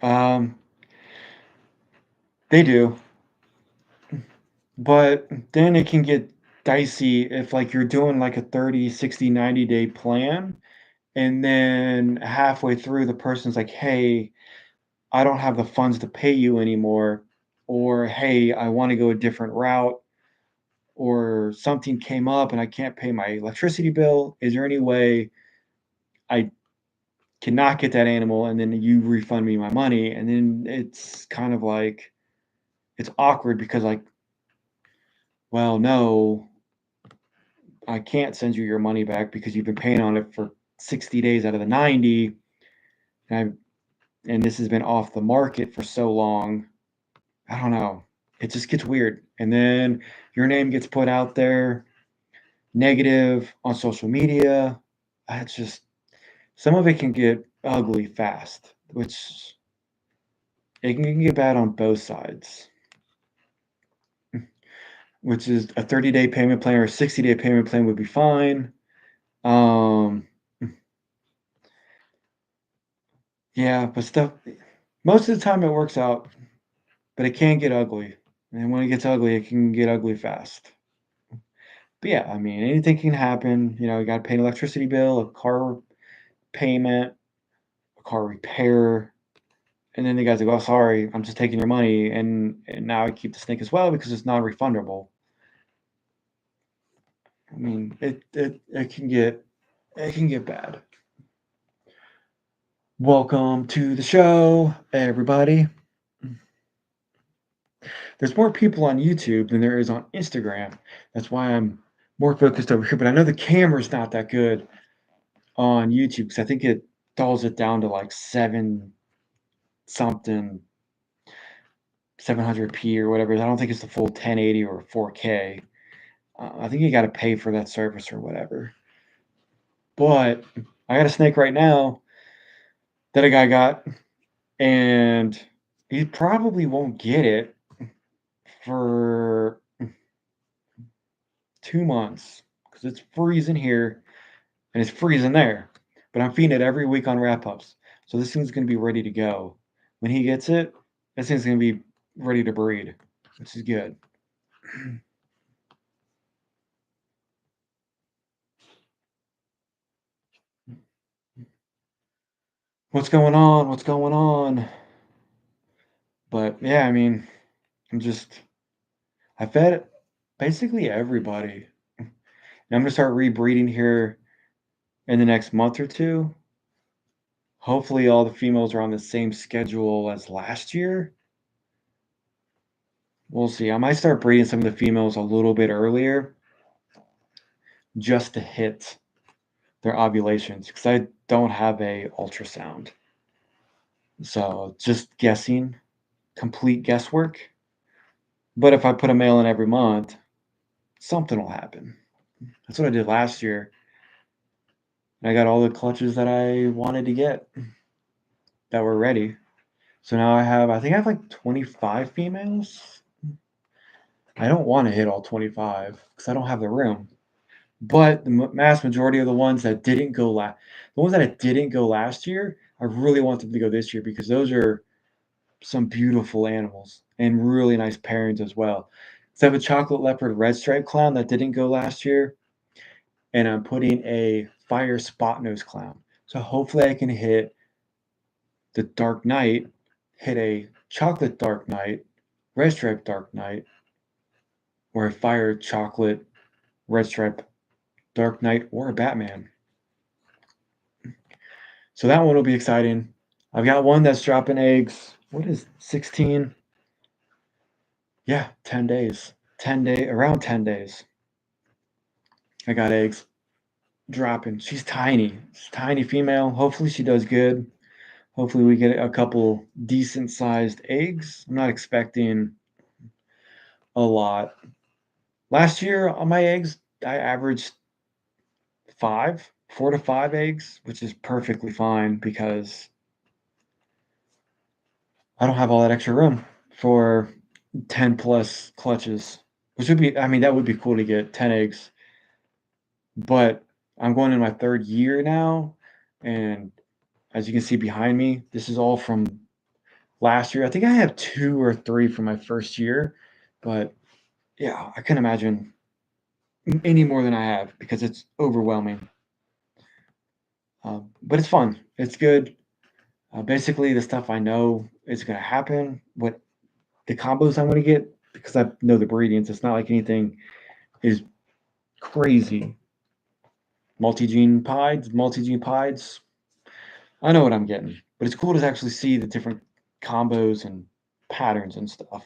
Um, they do, but then it can get dicey if like you're doing like a 30, 60, 90-day plan, and then halfway through the person's like, "Hey, I don't have the funds to pay you anymore," or "Hey, I want to go a different route," or something came up and I can't pay my electricity bill. Is there any way I cannot get that animal and then you refund me my money? And then it's kind of like it's awkward because like, well, no, I can't send you your money back because you've been paying on it for 60 days out of the 90, and this has been off the market for so long. I don't know. It just gets weird. And then your name gets put out there negative on social media. It's just some of it can get ugly fast, which it can get bad on both sides, which is a 30-day payment plan or a 60-day payment plan would be fine. Um, yeah, but stuff most of the time it works out, but it can get ugly. And when it gets ugly, it can get ugly fast. But yeah, I mean, anything can happen. You got to pay an electricity bill, a car payment, a car repair. And then the guy's like, "Oh, sorry, I'm just taking your money." And now I keep the snake as well because it's non refundable. I mean, it can get bad. Welcome to the show, everybody. There's more people on YouTube than there is on Instagram. That's why I'm more focused over here. But I know the camera's not that good on YouTube because I think it dulls it down to like seven something, 700p or whatever. I don't think it's the full 1080 or 4K. I think you got to pay for that service or whatever. But I got a snake right now that a guy got, and he probably won't get it for 2 months because it's freezing here and it's freezing there. But I'm feeding it every week on wrap ups. So this thing's going to be ready to go. When he gets it, this thing's going to be ready to breed, which is good. What's going on? What's going on? But yeah, I mean, I'm just, I fed basically everybody. And I'm going to start rebreeding here in the next month or two. Hopefully, all the females are on the same schedule as last year. We'll see. I might start breeding some of the females a little bit earlier just to hit their ovulations because I don't have a ultrasound. So just guessing, complete guesswork. But if I put a male in every month, something will happen. That's what I did last year. I got all the clutches that I wanted to get that were ready. So now I think I have like 25 females. I don't want to hit all 25 because I don't have the room. But the mass majority of the ones that didn't go the ones that didn't go last year, I really want them to go this year because those are some beautiful animals and really nice pairings as well. So I have a chocolate leopard red stripe clown that didn't go last year, and I'm putting a fire spot nose clown. So hopefully I can hit the dark knight, hit a chocolate dark knight, red stripe dark knight, or a fire chocolate red stripe dark knight, or a Batman. So that one will be exciting. I've got one that's dropping eggs. What is 16? Yeah, 10 days. 10 around 10 days. I got eggs dropping. She's tiny. She's tiny female. Hopefully she does good. Hopefully we get a couple decent sized eggs. I'm not expecting a lot. Last year on my eggs, I averaged 4 to 5 eggs, which is perfectly fine because I don't have all that extra room for 10 plus clutches, which would be, I mean, that would be cool to get 10 eggs. But I'm going in my third year now. And as you can see behind me, this is all from last year. I think I have 2 or 3 from my first year. But yeah, I couldn't imagine any more than I have because it's overwhelming. But it's fun. It's good. Basically, the stuff I know is going to happen, what the combos I'm going to get, because I know the breedings. It's not like anything is crazy. Multi-gene pieds. I know what I'm getting, but it's cool to actually see the different combos and patterns and stuff.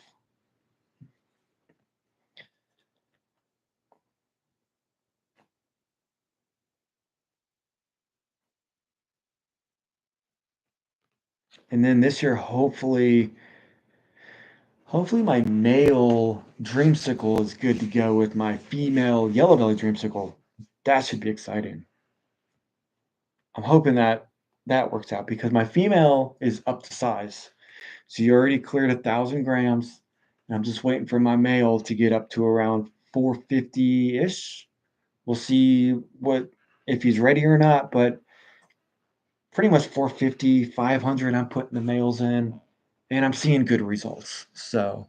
And then this year, hopefully my male dreamsicle is good to go with my female yellow belly dreamsicle. That should be exciting. I'm hoping that that works out because my female is up to size. She already cleared 1,000 grams, and I'm just waiting for my male to get up to around 450 ish. We'll see what if he's ready or not, but pretty much 450, 500. I'm putting the males in, and I'm seeing good results. So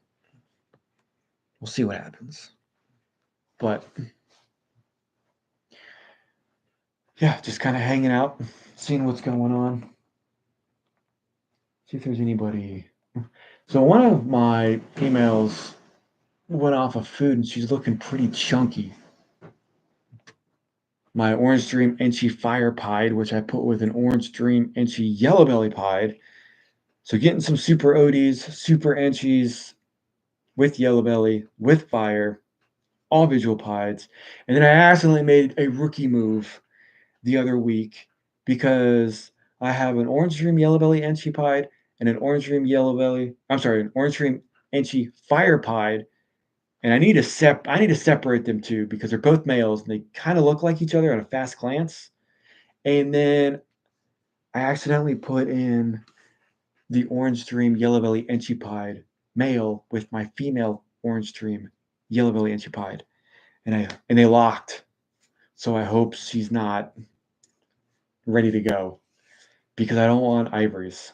we'll see what happens. But yeah, just kind of hanging out, seeing what's going on. See if there's anybody. So one of my females went off of food and she's looking pretty chunky. My Orange Dream Inchy Fire Pied, which I put with an Orange Dream Inchy Yellow Belly Pied. So getting some super ODs, super Inchies with Yellow Belly, with Fire, all visual pieds. And then I accidentally made a rookie move the other week because I have an Orange Dream Yellow Belly Inchy Pied and an Orange Dream Yellow Belly, I'm sorry, an Orange Dream Inchy Fire Pied. And I need to separate them two because they're both males and they kind of look like each other at a fast glance. And then I accidentally put in the Orange Dream Yellow Belly Enchipide male with my female Orange Dream Yellow Belly Enchipide, and they locked. So I hope she's not ready to go because I don't want ivories,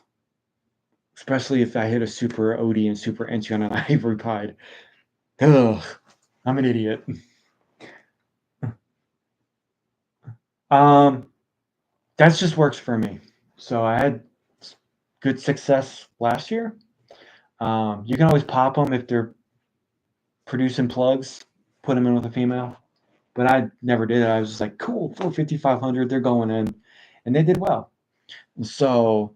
especially if I hit a super OD and super Enchi on an ivory pied. Ugh, I'm an idiot. Um, that just works for me. So I had good success last year. You can always pop them if they're producing plugs, put them in with a female. But I never did it. I was just like, cool, 450, 500, they're going in. And they did well. And so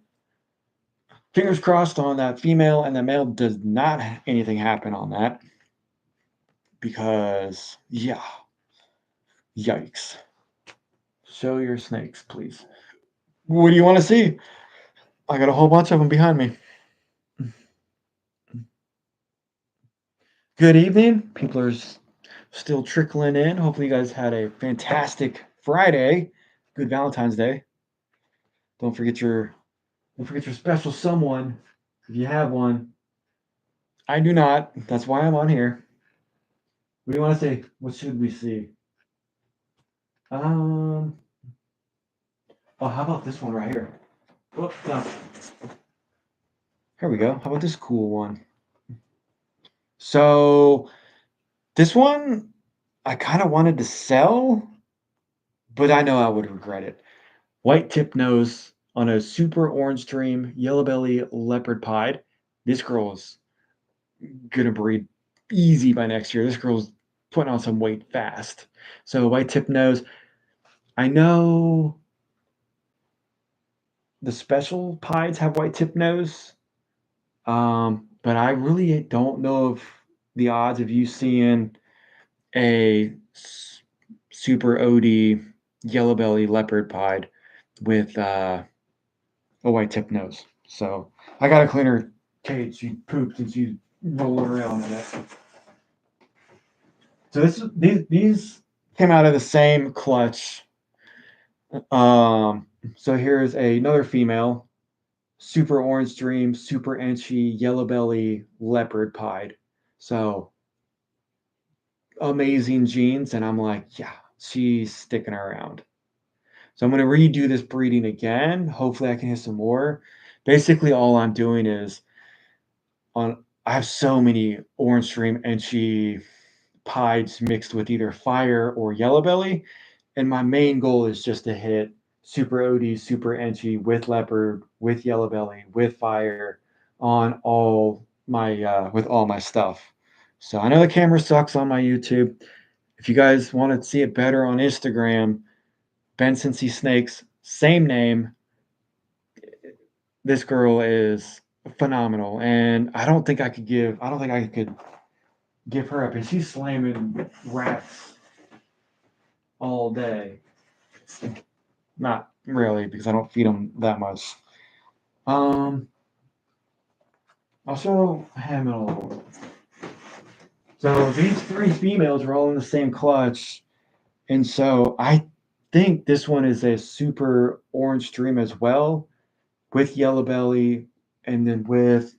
fingers crossed on that female, and the male does not anything happen on that because, yeah, yikes. Show your snakes, please. What do you want to see? I got a whole bunch of them behind me. Good evening. People are still trickling in. Hopefully, you guys had a fantastic Friday. Good Valentine's Day. Don't forget your don't forget your special someone if you have one. I do not. That's why I'm on here. What do you want to say? What should we see? Um. Oh, how about this one right here? Whoops. Here we go. How about this cool one? So This one, I kinda wanted to sell, but I know I would regret it. White tip nose on a super orange dream, yellow belly leopard pied. This girl is gonna breed easy by next year. This girl's putting on some weight fast. So white tip nose. I know the special pieds have white tip nose, but I really don't know of the odds of you seeing a super OD yellow belly leopard pied with a white tip nose. So I got to clean her cage. She pooped and she's rolling around in it. So these came out of the same clutch. Um, so here's another female, super orange dream, super enchy, yellow belly, leopard pied. So amazing genes, and I'm like, yeah, she's sticking around. So I'm going to redo this breeding again. Hopefully, I can hit some more. Basically, all I'm doing is on. I have so many orange stream enchy pieds mixed with either fire or yellow belly, and my main goal is just to hit super OD, super enchy with leopard, with yellow belly, with fire on all my with all my stuff. So I know the camera sucks on my YouTube. If you guys want to see it better on Instagram, Benson C Snakes, same name. This girl is phenomenal, and I don't think I could give her up. And she's slamming rats all day. Not really, because I don't feed them that much. Um, I'll show him in a little bit. So these three females are all in the same clutch, and so I think this one is a super orange dream as well, with yellow belly, and then with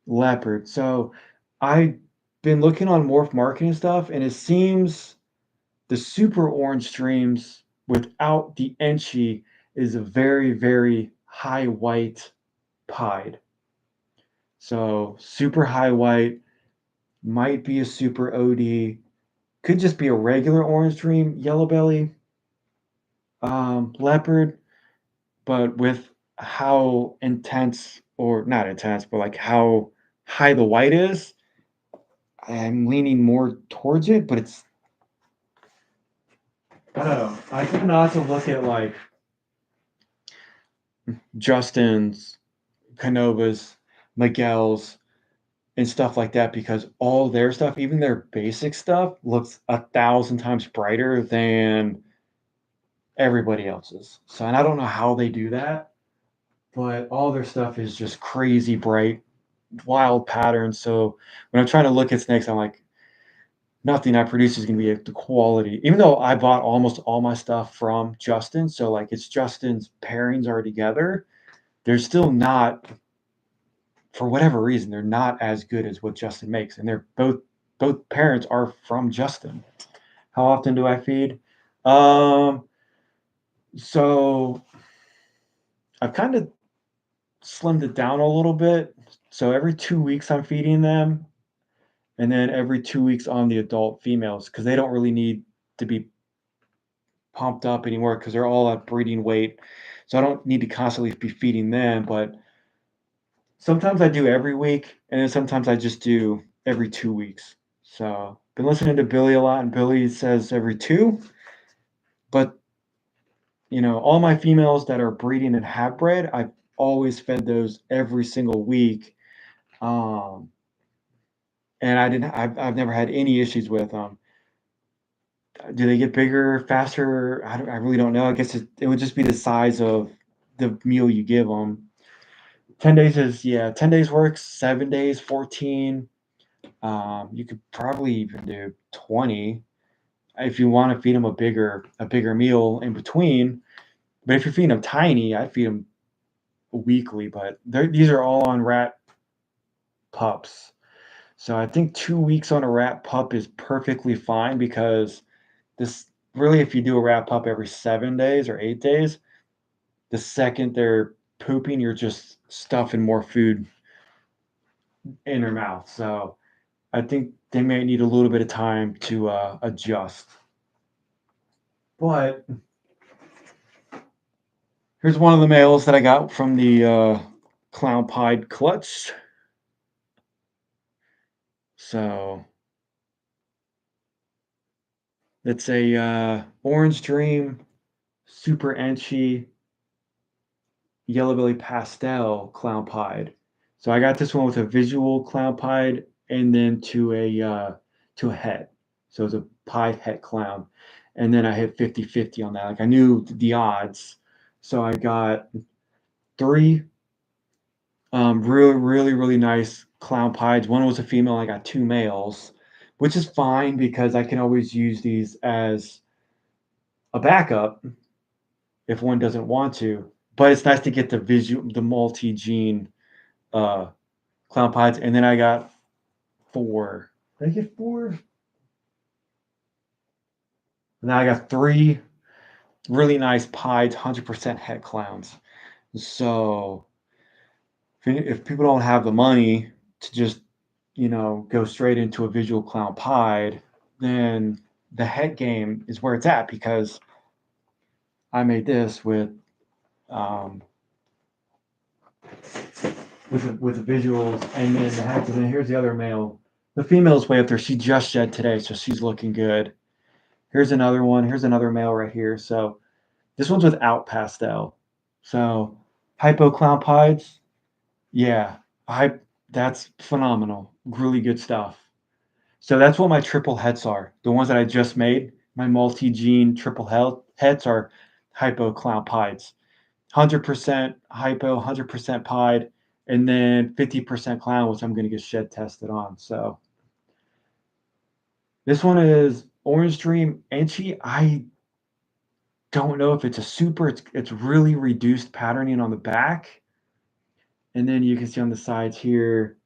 leopard. So I've been looking on morph marketing stuff, and it seems the super orange streams without the enchi is a very, very high white pied. So super high white might be a super OD, could just be a regular orange dream, yellow belly, leopard, but with how intense or not intense, but like how high the white is, I'm leaning more towards it, but it's I don't know. I think not to look at like Justin's, Canova's, Miguel's, and stuff like that because all their stuff, even their basic stuff, looks 1,000 times brighter than everybody else's. So, and I don't know how they do that, but all their stuff is just crazy bright, wild patterns. So when I'm trying to look at snakes, I'm like, nothing I produce is going to be the quality. Even though I bought almost all my stuff from Justin, so like it's Justin's pairings are together, they're still not, for whatever reason, they're not as good as what Justin makes, and they're both parents are from Justin. How often do I feed? Um, so I've kind of slimmed it down a little bit. So every 2 weeks I'm feeding them, and then every 2 weeks on the adult females because they don't really need to be pumped up anymore because they're all at breeding weight. So I don't need to constantly be feeding them, but sometimes I do every week, and then sometimes I just do every 2 weeks. So been listening to Billy a lot, and Billy says every two. But all my females that are breeding and have bred, I've always fed those every single week. Um, and I've never had any issues with them. Do they get bigger, faster? I really don't know. I guess it would just be the size of the meal you give them. 10 days is, yeah, 10 days works. 7 days, 14. You could probably even do 20 if you want to feed them a bigger meal in between. But if you're feeding them tiny, I feed them weekly. But these are all on rat pups. So I think 2 weeks on a rat pup is perfectly fine because this really, if you do a rat pup every 7 days or 8 days, the second they're pooping, you're just stuffing more food in their mouth. So I think they may need a little bit of time to adjust. But here's one of the males that I got from the Clown Pied Clutch. So it's a Orange Dream Super Enchi Yellow Belly Pastel Clown Pied. So I got this one with a visual Clown Pied and then to a het. So it's a pied het clown. And then I hit 50-50 on that. Like I knew the odds. So I got three really nice clown pieds. One was a female. I got two males, which is fine because I can always use these as a backup if one doesn't want to. But it's nice to get the multi-gene uh, clown pieds, and then I got four. Did I get four? Now I got three really nice pieds, 100% het clowns. So if people don't have the money to just go straight into a visual clown pied, then the het game is where it's at because I made this um, with the visuals and then the het. And then here's the other male. The female's way up there. She just shed today, so she's looking good. Here's another one. Here's another male right here. So this one's without pastel. So hypo clown pieds, yeah, that's phenomenal. Really good stuff. So that's what my triple hets are. The ones that I just made, my multi-gene triple hets are hypo clown pieds. 100% hypo, 100% pied, and then 50% clown, which I'm going to get shed tested on. So this one is Orange Dream Enchi. I don't know if it's a super. It's really reduced patterning on the back, and then you can see on the sides here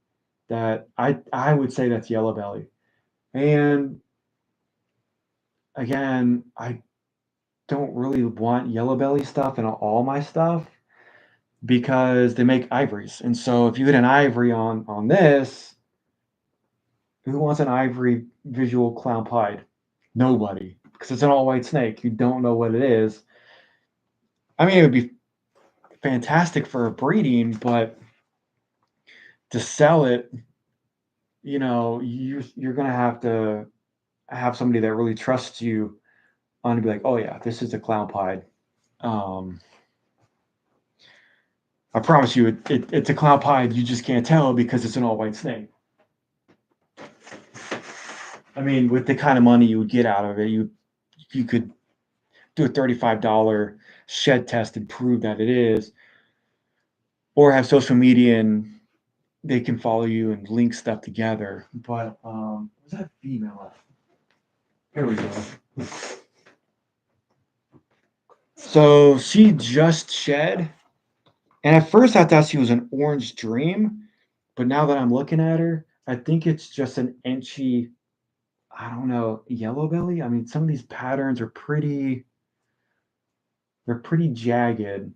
that I would say that's yellow belly. And again, I don't really want yellow belly stuff in all my stuff because they make ivories. And so if you hit an ivory on this, who wants an ivory visual clown pied? Nobody, because it's an all white snake. You don't know what it is. I mean, it would be fantastic for a breeding, but to sell it, you're gonna have to have somebody that really trusts you on to be like, oh yeah, this is a clown pied. Um, I promise you, it's a clown pied. You just can't tell because it's an all white snake. I mean, with the kind of money you would get out of it, you could do a $35 shed test and prove that it is, or have social media and they can follow you and link stuff together. But was that female? Here we go. So she just shed, and at first I thought she was an orange dream, but now that I'm looking at her, I think it's just an Enchi. I don't know, yellow belly. I mean, some of these patterns are pretty. They're pretty jagged,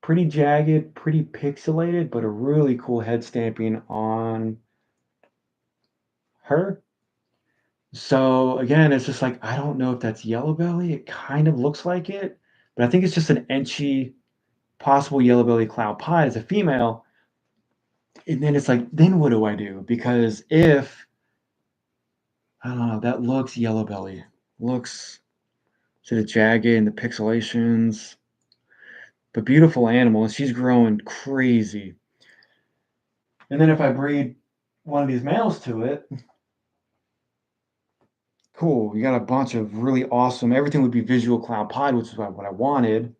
pretty pixelated, but a really cool head stamping on her. So again, it's just like I don't know if that's yellow belly. It kind of looks like it, but I think it's just an Enchi possible yellow belly cloud pie as a female. And then it's like, then what do I do? Because if I don't know, that looks yellow belly. Looks to the jagged and the pixelations, but beautiful animal, and she's growing crazy. And then if I breed one of these males to it, cool. You got a bunch of really awesome. Everything would be visual cloud pied, which is what I wanted.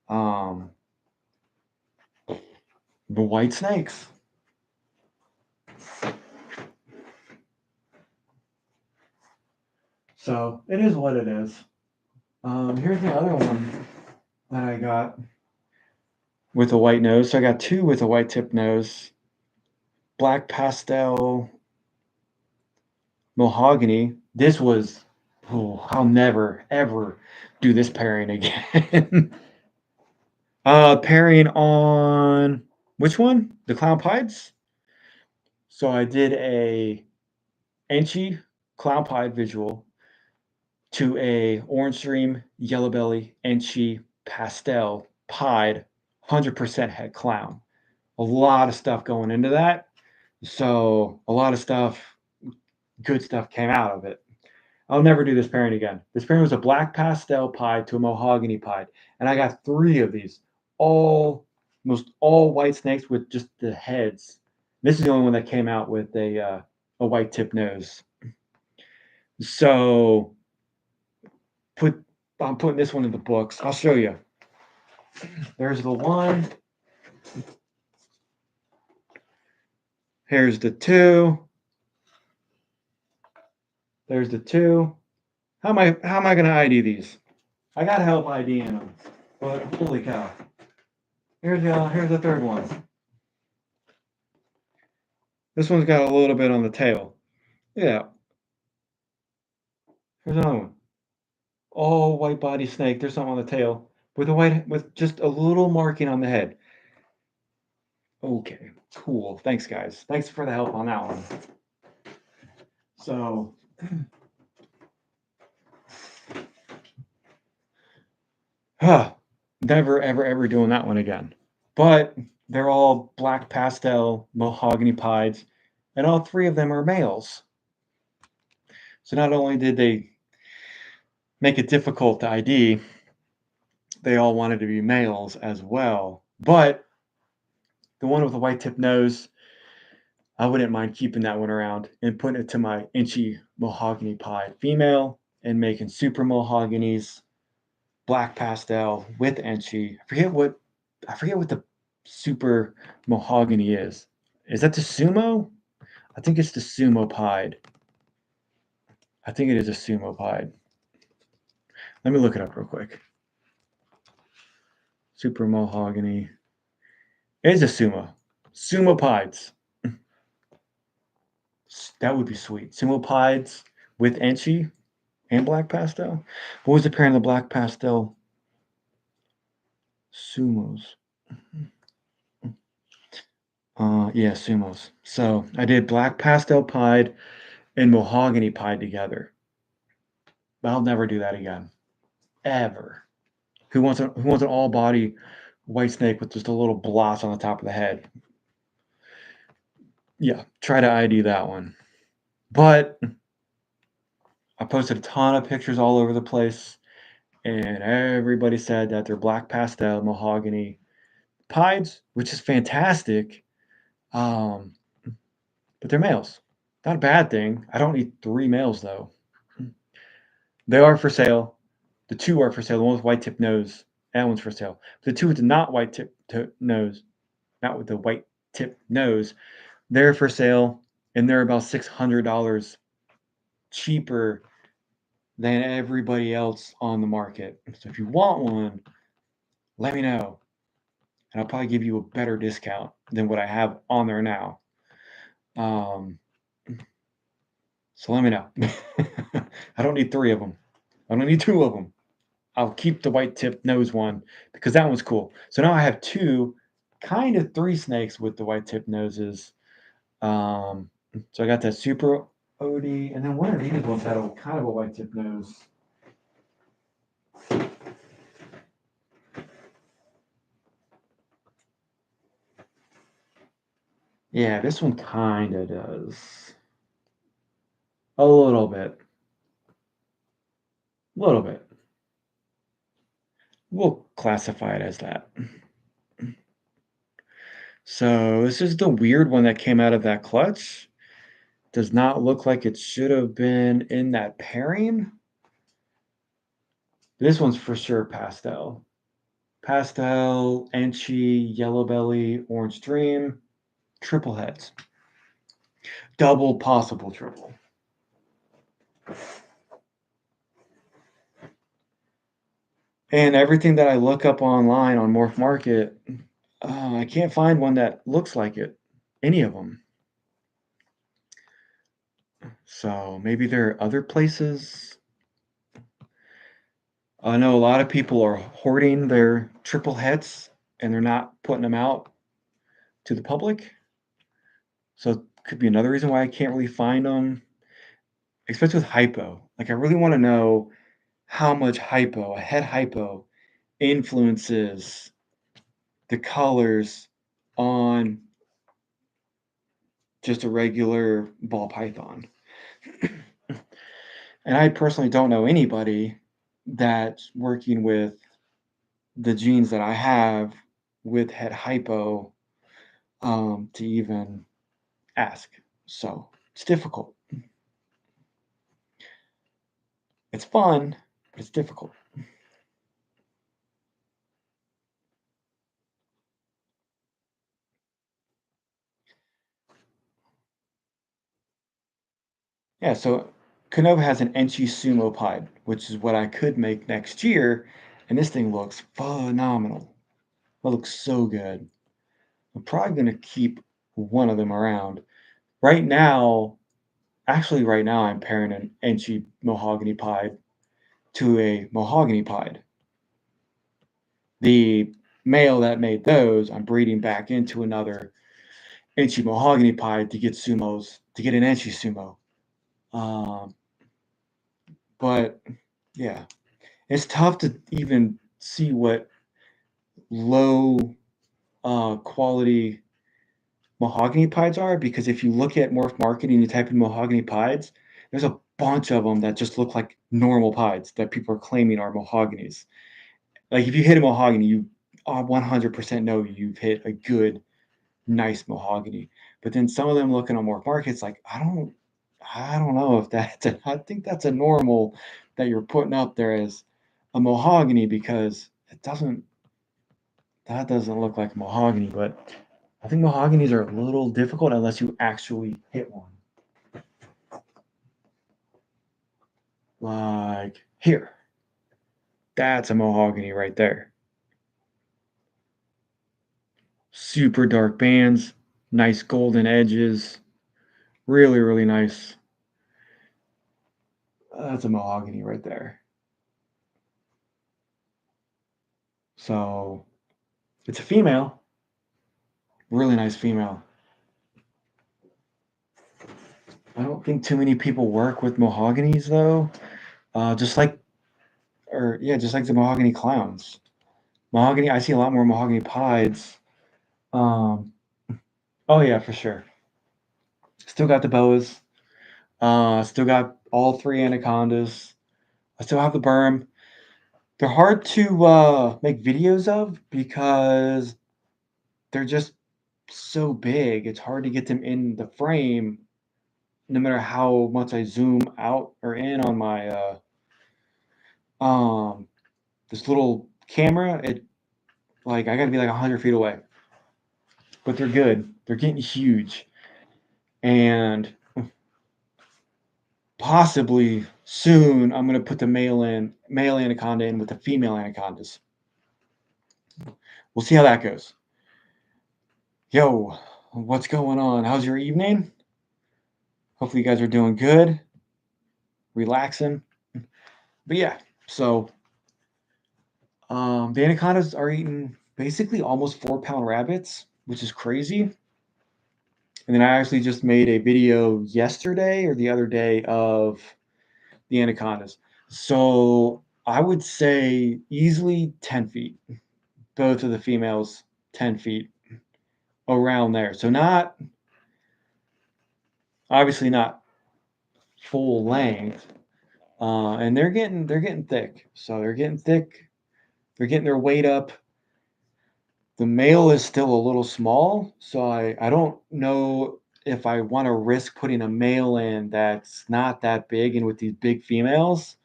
Um, the white snakes. So it is what it is. Here's the other one that I got with a white nose. So I got two with a white tip nose, black pastel mahogany. This was, oh, I'll never ever do this pairing again. Pairing on which one? The clown pieds. So I did a Enchi clown pied visual to a orange stream, yellow belly, Enchi pastel pied 100% het clown. A lot of stuff going into that. So a lot of stuff, good stuff came out of it. I'll never do this pairing again. This pairing was a black pastel pied to a mahogany pied, and I got 3 of these, all most all white snakes with just the heads. This is the only one that came out with a white tip nose. So put I'm putting this one in the books. I'll show you. There's the one. Here's the two. There's the two. How am I gonna ID these? I gotta help IDing them. But holy cow. Here's the third one. This one's got a little bit on the tail. Yeah. Here's another one. All white body snake. There's something on the tail with just a little marking on the head. Okay, cool. Thanks, guys. Thanks for the help on that one. So, never, ever, ever doing that one again. But they're all black pastel mahogany pieds, and all 3 of them are males. So not only did they make it difficult to ID, they all wanted to be males as well. But the one with the white tip nose, I wouldn't mind keeping that one around and putting it to my Inchy mahogany pied female and making super mahoganies, black pastel with Inchy. I forget what the super mahogany is. Is that the sumo? I think it's the sumo pied. I think it is a sumo pied. Let me look it up real quick. Super mahogany. It is a sumo. Sumo pieds. That would be sweet. Sumo pieds with Enchi and black pastel. What was the pairing of the black pastel sumos? Yeah, sumos. So I did black pastel pied and mahogany pied together. I'll never do that again, ever. Who wants an all body white snake with just a little blotch on the top of the head? Yeah, try to ID that one. But I posted a ton of pictures all over the place, and everybody said that they're black pastel mahogany pieds, which is fantastic. Um, but they're males. Not a bad thing. I don't need 3 males though. They are for sale. The 2 are for sale. The one with white tip nose, that one's for sale. The 2 with the not white tip nose, not with the white tip nose, they're for sale, and they're about $600 cheaper than everybody else on the market. So if you want one, let me know, and I'll probably give you a better discount than what I have on there now. Um, so let me know. I don't need 3 of them. I don't need 2 of them. I'll keep the white tip nose one because that one's cool. So now I have 2, kind of 3 snakes with the white tip noses. So I got that super OD, and then one of these ones had a kind of a white tip nose. Yeah, this one kind of does. A little bit. A little bit. We'll classify it as that. So this is the weird one that came out of that clutch. Does not look like it should have been in that pairing. This one's for sure pastel. Pastel, Enchi, Yellow Belly, Orange Dream, triple heads. Double possible triple. And everything that I look up online on Morph Market, I can't find one that looks like it. Any of them. So maybe there are other places. I know a lot of people are hoarding their triple heads and they're not putting them out to the public. So it could be another reason why I can't really find them. especially with hypo. Like, I really wanna know how much hypo, a head hypo, influences the colors on just a regular ball python. And I personally don't know anybody that's working with the genes that I have with head hypo, to even ask. So it's difficult. It's fun, but it's difficult. Yeah, so Canova has an Enchi Sumo Pied, which is what I could make next year, and this thing looks phenomenal. It looks so good. I'm probably gonna keep one of them around. Right now, actually right now I'm pairing an Enchi Mahogany Pied to a Mahogany Pied. The male that made those, I'm breeding back into another Enchi Mahogany Pied to get sumos, to get an Enchi Sumo. Um, but yeah, it's tough to even see what low quality mahogany pieds are, because if you look at Morph Market and you type in mahogany pieds, there's a bunch of them that just look like normal pieds that people are claiming are mahoganies. Like, if you hit a mahogany, you 100% know you've hit a good, nice mahogany. But then some of them looking on Morph Market, it's like, I don't know if that's I think that's a normal that you're putting up there as a mahogany, because it doesn't that doesn't look like mahogany. But I think mahoganies are a little difficult unless you actually hit one. Like here, that's a mahogany right there. Super dark bands, nice golden edges, really, really nice. That's a mahogany right there. So it's a female, really nice female. I don't think too many people work with mahoganies though. Just like, or yeah, just like the mahogany clowns. Mahogany, I see a lot more mahogany pieds. Um, oh yeah, for sure. Still got the boas. Still got all three anacondas. I still have the berm. They're hard to make videos of because they're just so big. It's hard to get them in the frame, no matter how much I zoom out or in on my um this little camera. It like I got to be like 100 feet away. But they're good. They're getting huge, and possibly soon I'm gonna put the male anaconda in with the female anacondas. We'll see how that goes. Yo, what's going on? How's your evening? Hopefully you guys are doing good, relaxing. But yeah, so the anacondas are eating basically almost 4 pound rabbits, which is crazy. And then I actually just made a video yesterday or the other day of the anacondas. So I would say easily 10 feet. Both of the females, 10 feet around there. So not, obviously not full length. And they're getting thick. So they're getting thick. They're getting their weight up. The male is still a little small, so I don't know if I want to risk putting a male in that's not that big and with these big females,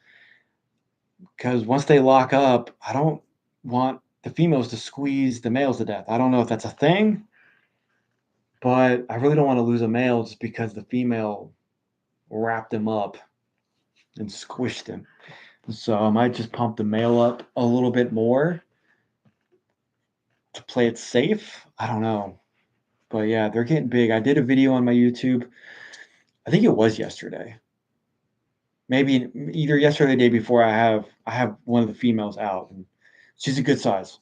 because once they lock up, I don't want the females to squeeze the males to death. I don't know if that's a thing, but I really don't want to lose a male just because the female wrapped him up and squished him. So I might just pump the male up a little bit more to play it safe. I don't know. But yeah, they're getting big. I did a video on my YouTube. I think it was yesterday. Maybe either yesterday or the day before. I have one of the females out, and she's a good size.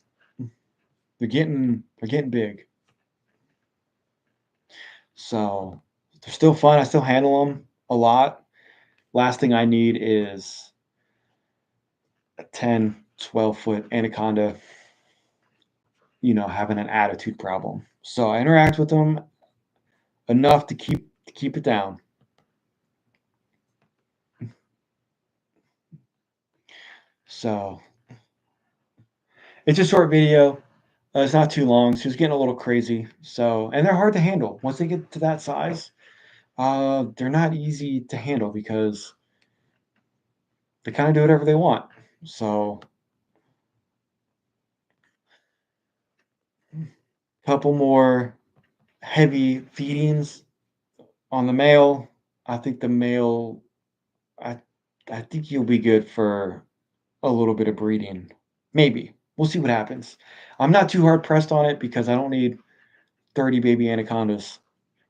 They're getting big. So they're still fun. I still handle them a lot. Last thing I need is a 10, 12-foot anaconda, having an attitude problem. So I interact with them enough to keep it down. So it's a short video. It's not too long. She was getting a little crazy. So, and they're hard to handle once they get to that size. They're not easy to handle because they kind of do whatever they want. So, couple more heavy feedings on the male. I think the male, I, I think you'll be good for a little bit of breeding. Maybe. We'll see what happens. I'm not too hard pressed on it because I don't need 30 baby anacondas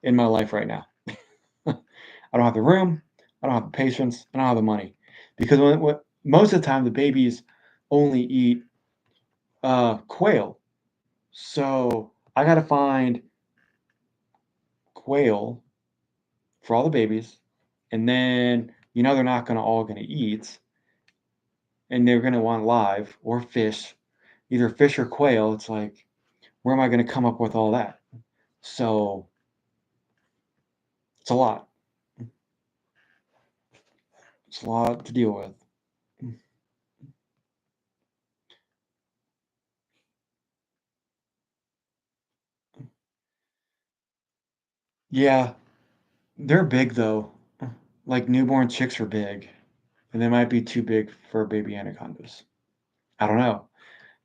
in my life right now. I don't have the room, I don't have the patience, I don't have the money. Because most of the time the babies only eat quail. So I got to find quail for all the babies, and then they're not going to eat, and they're going to want live or fish, either fish or quail. It's like, where am I going to come up with all that? So it's a lot. It's a lot to deal with. Yeah, they're big though. Like newborn chicks are big, and they might be too big for baby anacondas. I don't know.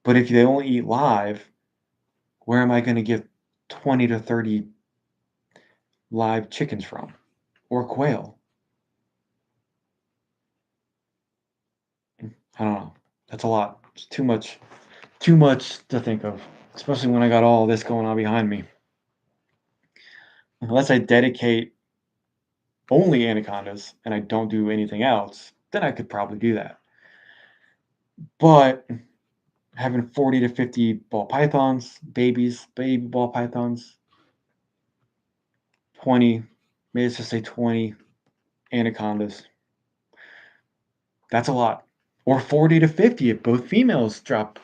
But if they only eat live, where am I going to get 20 to 30 live chickens from? Or quail? I don't know. That's a lot. It's too much to think of, especially when I got all this going on behind me. Unless I dedicate only anacondas and I don't do anything else, then I could probably do that. But having 40 to 50 ball pythons, baby ball pythons, 20, maybe let's just say 20 anacondas, that's a lot. Or 40 to 50 if both females drop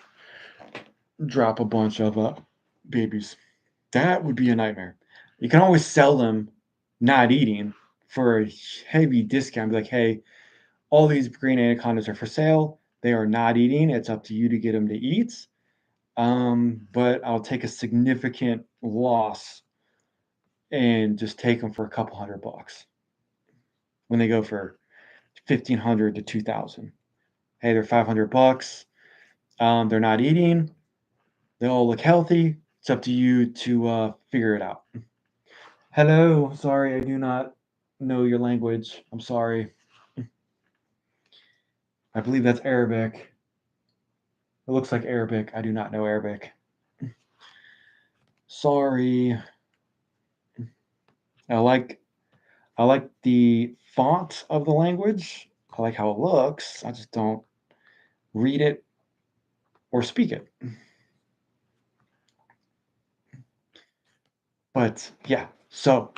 a bunch of babies. That would be a nightmare. You can always sell them not eating for a heavy discount. Be like, hey, all these green anacondas are for sale. They are not eating. It's up to you to get them to eat. But I'll take a significant loss and just take them for a couple $100 when they go for 1,500 to 2,000. Hey, they're $500. They're not eating. They all look healthy. It's up to you to figure it out. Hello, sorry, I do not know your language. I'm sorry. I believe that's Arabic. It looks like Arabic. I do not know Arabic. Sorry. I like I like the font of the language. I like how it looks. I just don't read it or speak it. But yeah, so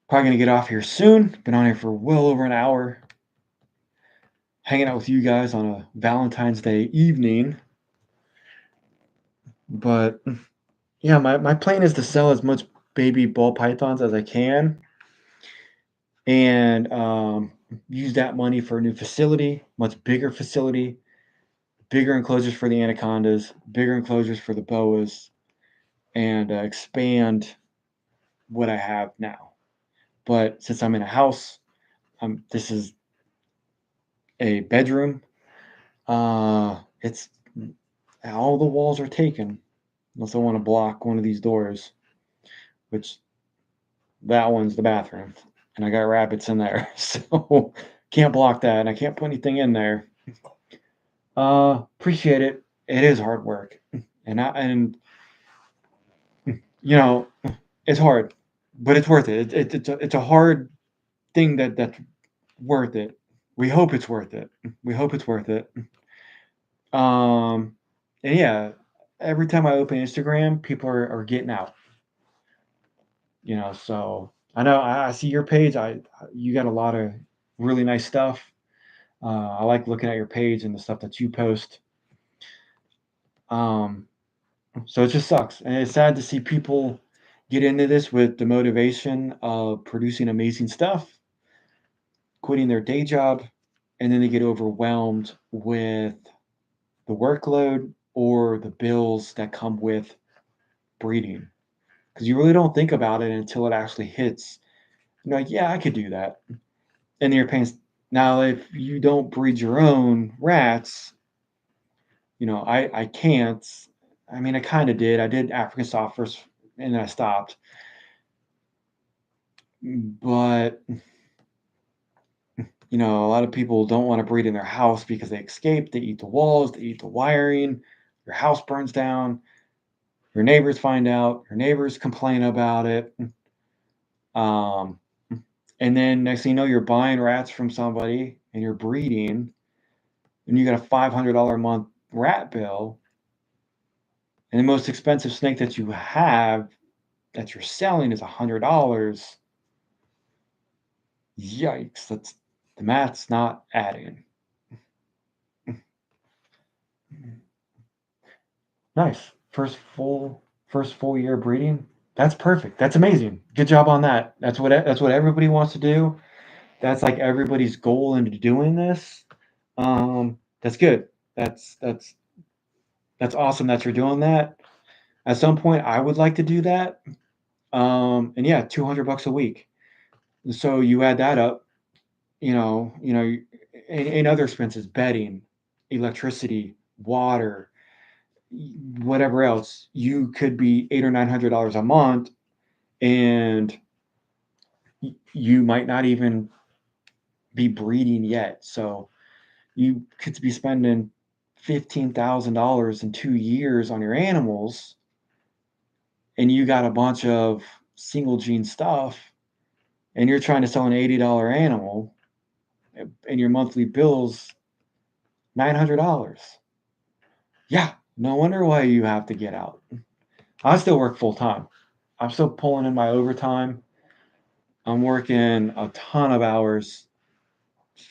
probably gonna get off here soon. Been on here for well over an hour, hanging out with you guys on a Valentine's Day evening. But yeah, my plan is to sell as much baby ball pythons as I can and use that money for a new facility, much bigger facility, bigger enclosures for the anacondas, bigger enclosures for the boas, and expand what I have now. But since I'm in a house, this is a bedroom. It's all the walls are taken, unless I want to block one of these doors, which that one's the bathroom, and I got rabbits in there, so can't block that, and I can't put anything in there. Appreciate it. It is hard work, and you know it's hard, but it's worth it. It's a hard thing that's worth it. We hope it's worth it. We hope it's worth it. Um, and yeah, every time I open Instagram, people are getting out. So I know I see your page. You got a lot of really nice stuff. I like looking at your page and the stuff that you post. Um, so it just sucks, and it's sad to see people get into this with the motivation of producing amazing stuff, quitting their day job, and then they get overwhelmed with the workload or the bills that come with breeding. Because you really don't think about it until it actually hits. You're like, yeah, I could do that. And then you're paying. Now, if you don't breed your own rats, I can't. I mean, I kind of did. I did African soft first, and then I stopped. But a lot of people don't want to breed in their house because they escape. They eat the walls. They eat the wiring. Your house burns down. Your neighbors find out. Your neighbors complain about it. Um, and then next thing you know, you're buying rats from somebody and you're breeding, and you got a $500 a month rat bill. And the most expensive snake that you have that you're selling is $100. Yikes! That's the math's not adding. Nice. First full year breeding. That's perfect. That's amazing. Good job on that. That's what everybody wants to do. That's like everybody's goal into doing this. That's good. That's awesome that you're doing that. At some point, I would like to do that. And yeah, $200 a week. So you add that up, and other expenses, bedding, electricity, water, whatever else, you could be $800 or $900 a month, and you might not even be breeding yet. So you could be spending $15,000 in 2 years on your animals, and you got a bunch of single gene stuff, and you're trying to sell an $80 animal, and your monthly bills $900. Yeah, no wonder why you have to get out. I still work full time. I'm still pulling in my overtime. I'm working a ton of hours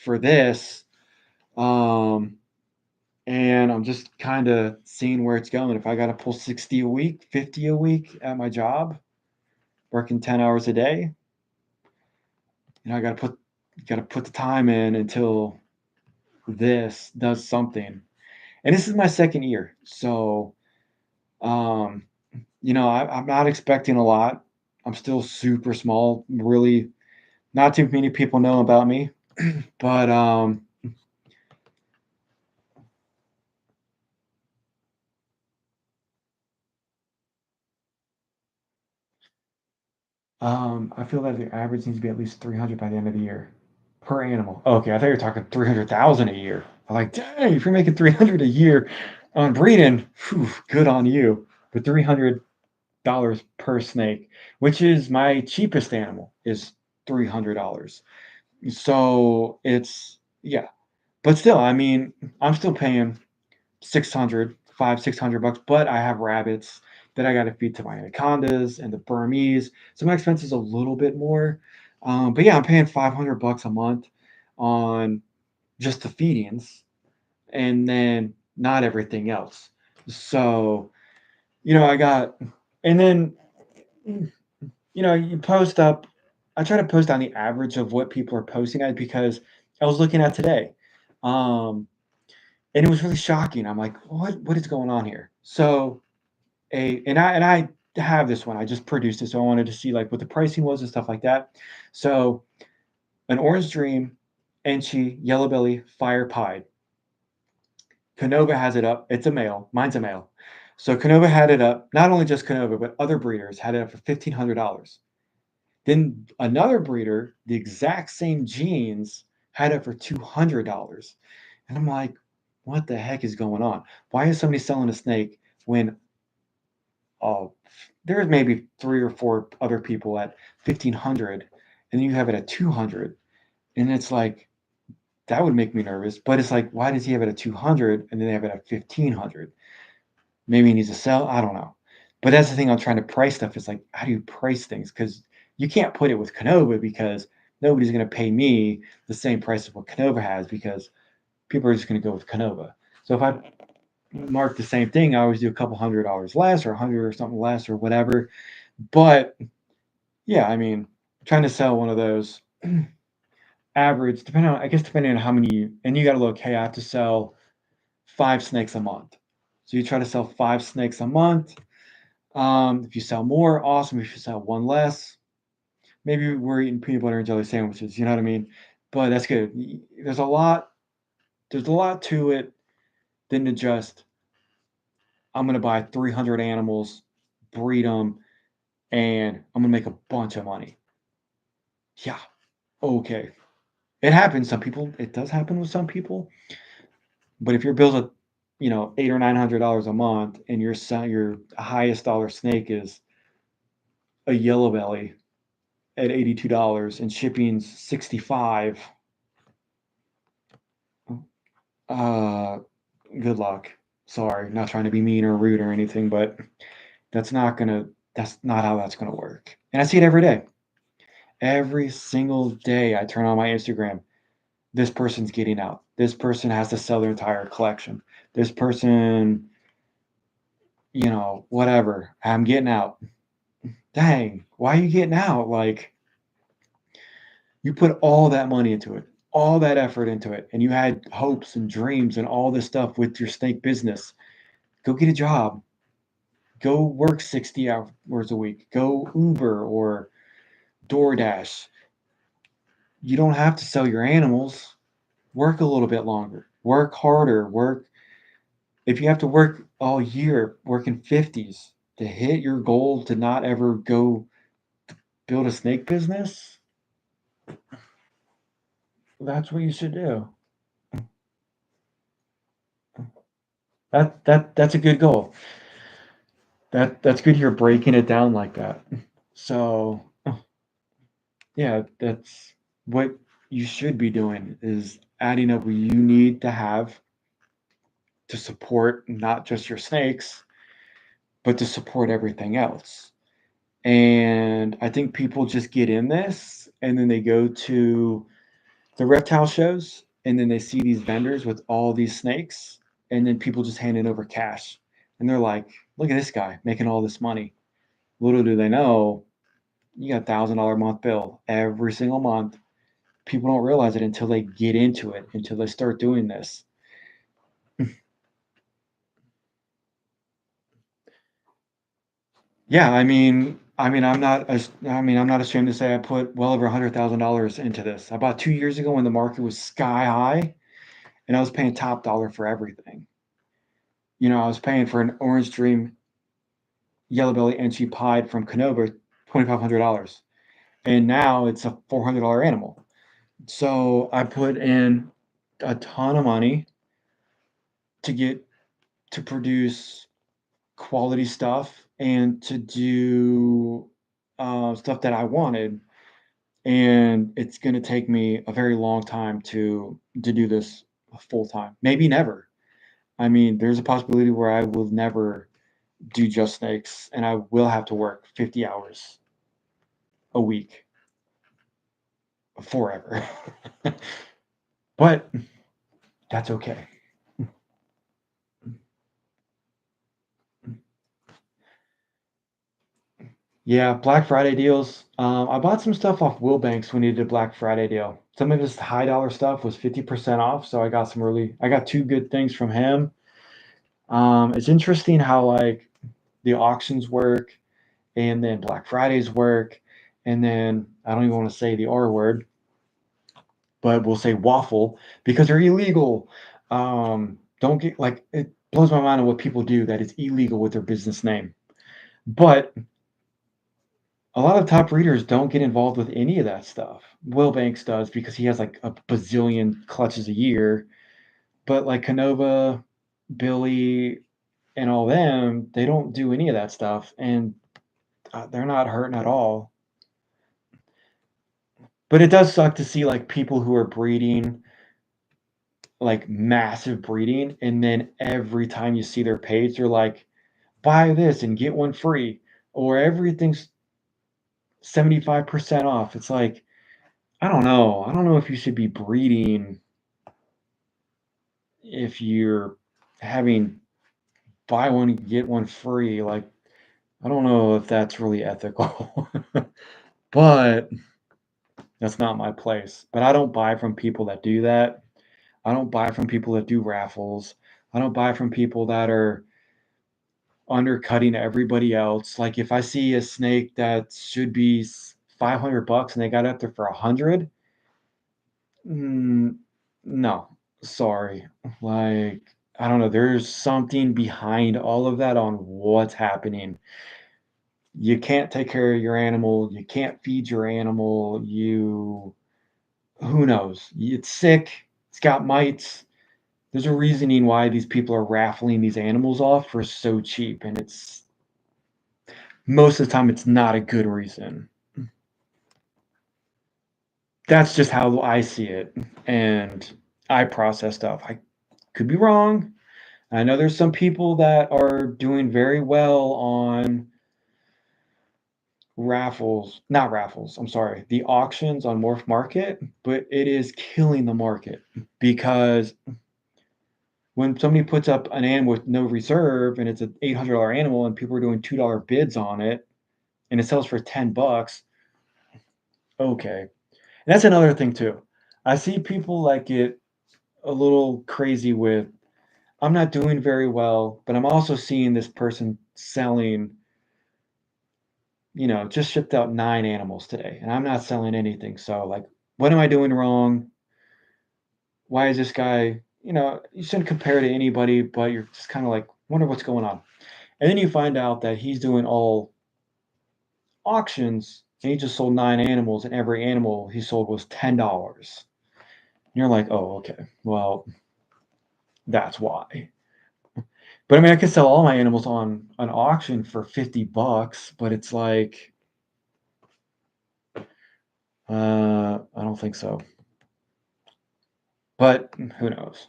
for this. Um, and I'm just kind of seeing where it's going. If I got to pull 60 a week, 50 a week at my job, working 10 hours a day, I got to put the time in until this does something. And this is my second year. So, um, I'm not expecting a lot. I'm still super small. Really, not too many people know about me, but I feel that the average needs to be at least 300 by the end of the year per animal. Okay, I thought you were talking 300,000 a year. I'm like, dang, if you're making 300 a year on breeding, phew, good on you. But $300 per snake, which is my cheapest animal, is $300. So it's yeah, but still, I mean, I'm still paying 600 but I have rabbits that I got to feed to my anacondas and the Burmese. So my expense is a little bit more. But yeah, I'm paying $500 a month on just the feedings, and then not everything else. So, I got, and then, you post up, I try to post on the average of what people are posting at, because I was looking at today. Um, and it was really shocking. I'm like, what is going on here? So and I have this one. I just produced it, so I wanted to see like what the pricing was and stuff like that. So an Orange Dream, Enchi, Yellow Belly, Fire Pied. Canova has it up. It's a male. Mine's a male. So Canova had it up. Not only just Canova, but other breeders had it up for $1,500. Then another breeder, the exact same genes, had it for $200. And I'm like, what the heck is going on? Why is somebody selling a snake when oh, there's maybe three or four other people at 1,500, and then you have it at 200, and it's like that would make me nervous. But it's like, why does he have it at 200 and then they have it at 1,500? Maybe he needs to sell. I don't know. But that's the thing. I'm trying to price stuff. It's like, how do you price things? Because You can't put it with Canova because nobody's going to pay me the same price of what Canova has because people are just going to go with Canova. So if I mark the same thing, I always do a couple $100 less or 100 or something less or whatever. But yeah, I mean, trying to sell one of those average, depending on how many, and you got to look, hey, I have to sell 5 snakes a month. So you try to sell 5 snakes a month. If you sell more, awesome. If you sell one less, maybe we're eating peanut butter and jelly sandwiches. You know what I mean? But that's good. There's a lot. There's a lot to it than to just I'm gonna buy 300 animals, breed them, and I'm gonna make a bunch of money. Yeah, okay. It happens. Some people. It does happen with some people. But if your bill's at, $800 or $900 a month, and your highest dollar snake is a yellow belly at $82 and shipping's 65, uh, good luck. Sorry, not trying to be mean or rude or anything, but that's not gonna. That's not how that's gonna work. And I see it every day. Every single day, I turn on my Instagram. This person's getting out. This person has to sell their entire collection. This person, whatever. I'm getting out. Dang, why are you getting out? Like, you put all that money into it, all that effort into it, and you had hopes and dreams and all this stuff with your snake business. Go get a job. Go work 60 hours a week. Go Uber or DoorDash. You don't have to sell your animals. Work a little bit longer. Work harder. Work. If you have to work all year, working 50s to hit your goal to not ever go build a snake business, that's what you should do. That's a good goal. That's good you're breaking it down like that. So, yeah, that's what you should be doing is adding up what you need to have to support not just your snakes, but to support everything else. And I think people just get in this and then they go to the reptile shows and then they see these vendors with all these snakes and then people just handing over cash. And they're like, look at this guy making all this money. Little do they know, you got $1,000 a month bill every single month. People don't realize it until they get into it, until they start doing this. Yeah, I'm not ashamed to say I put well over $100,000 into this. About 2 years ago when the market was sky high, and I was paying top dollar for everything. I was paying for an Orange Dream Yellow Belly Enchi Pied from Canova, $2,500, and now it's a $400 animal. So I put in a ton of money to get to produce quality stuff and to do stuff that I wanted. And it's going to take me a very long time to do this full time. Maybe never. I mean, there's a possibility where I will never do just snakes, and I will have to work 50 hours a week forever. But that's okay. Yeah, Black Friday deals. I bought some stuff off Wilbanks when he did a Black Friday deal. Some of his high dollar stuff was 50% off, so I got two good things from him. It's interesting how like the auctions work and then Black Fridays work, and then I don't even want to say the R word, but we'll say waffle because they're illegal. Don't get like it blows my mind on what people do that is illegal with their business name. But a lot of top readers don't get involved with any of that stuff. Will Banks does because he has like a bazillion clutches a year. But like Canova, Billy, and all them, they don't do any of that stuff, and they're not hurting at all. But it does suck to see like people who are breeding like massive breeding, and then every time you see their page, they're like, buy this and get one free, or everything's 75% off. It's like, I don't know. I don't know if you should be breeding if you're having buy one, get one free. Like, I don't know if that's really ethical, but that's not my place. But I don't buy from people that do that. I don't buy from people that do raffles. I don't buy from people that are undercutting everybody else. Like if I see a snake that should be 500 bucks and they got it up there for 100, mm, no, sorry. Like, I don't know. There's something behind all of that on what's happening. You can't take care of your animal. You can't feed your animal. Who knows? It's sick. It's got mites. There's a reasoning why these people are raffling these animals off for so cheap, and it's most of the time it's not a good reason. That's just how I see it, and I process stuff. I could be wrong. I know there's some people that are doing very well on raffles, not raffles, I'm sorry, the auctions on Morph Market, but it is killing the market because when somebody puts up an animal with no reserve and it's an $800 animal and people are doing $2 bids on it and it sells for 10 bucks, okay. And that's another thing too. I see people like get a little crazy with I'm not doing very well, but I'm also seeing this person selling, just shipped out 9 animals today and I'm not selling anything. So like, what am I doing wrong? Why is this guy, you shouldn't compare to anybody, but you're just kind of like, wonder what's going on. And then you find out that he's doing all auctions and he just sold 9 animals and every animal he sold was $10. And you're like, oh, okay. Well, that's why. But I mean, I could sell all my animals on an auction for 50 bucks, but it's like, I don't think so. But who knows?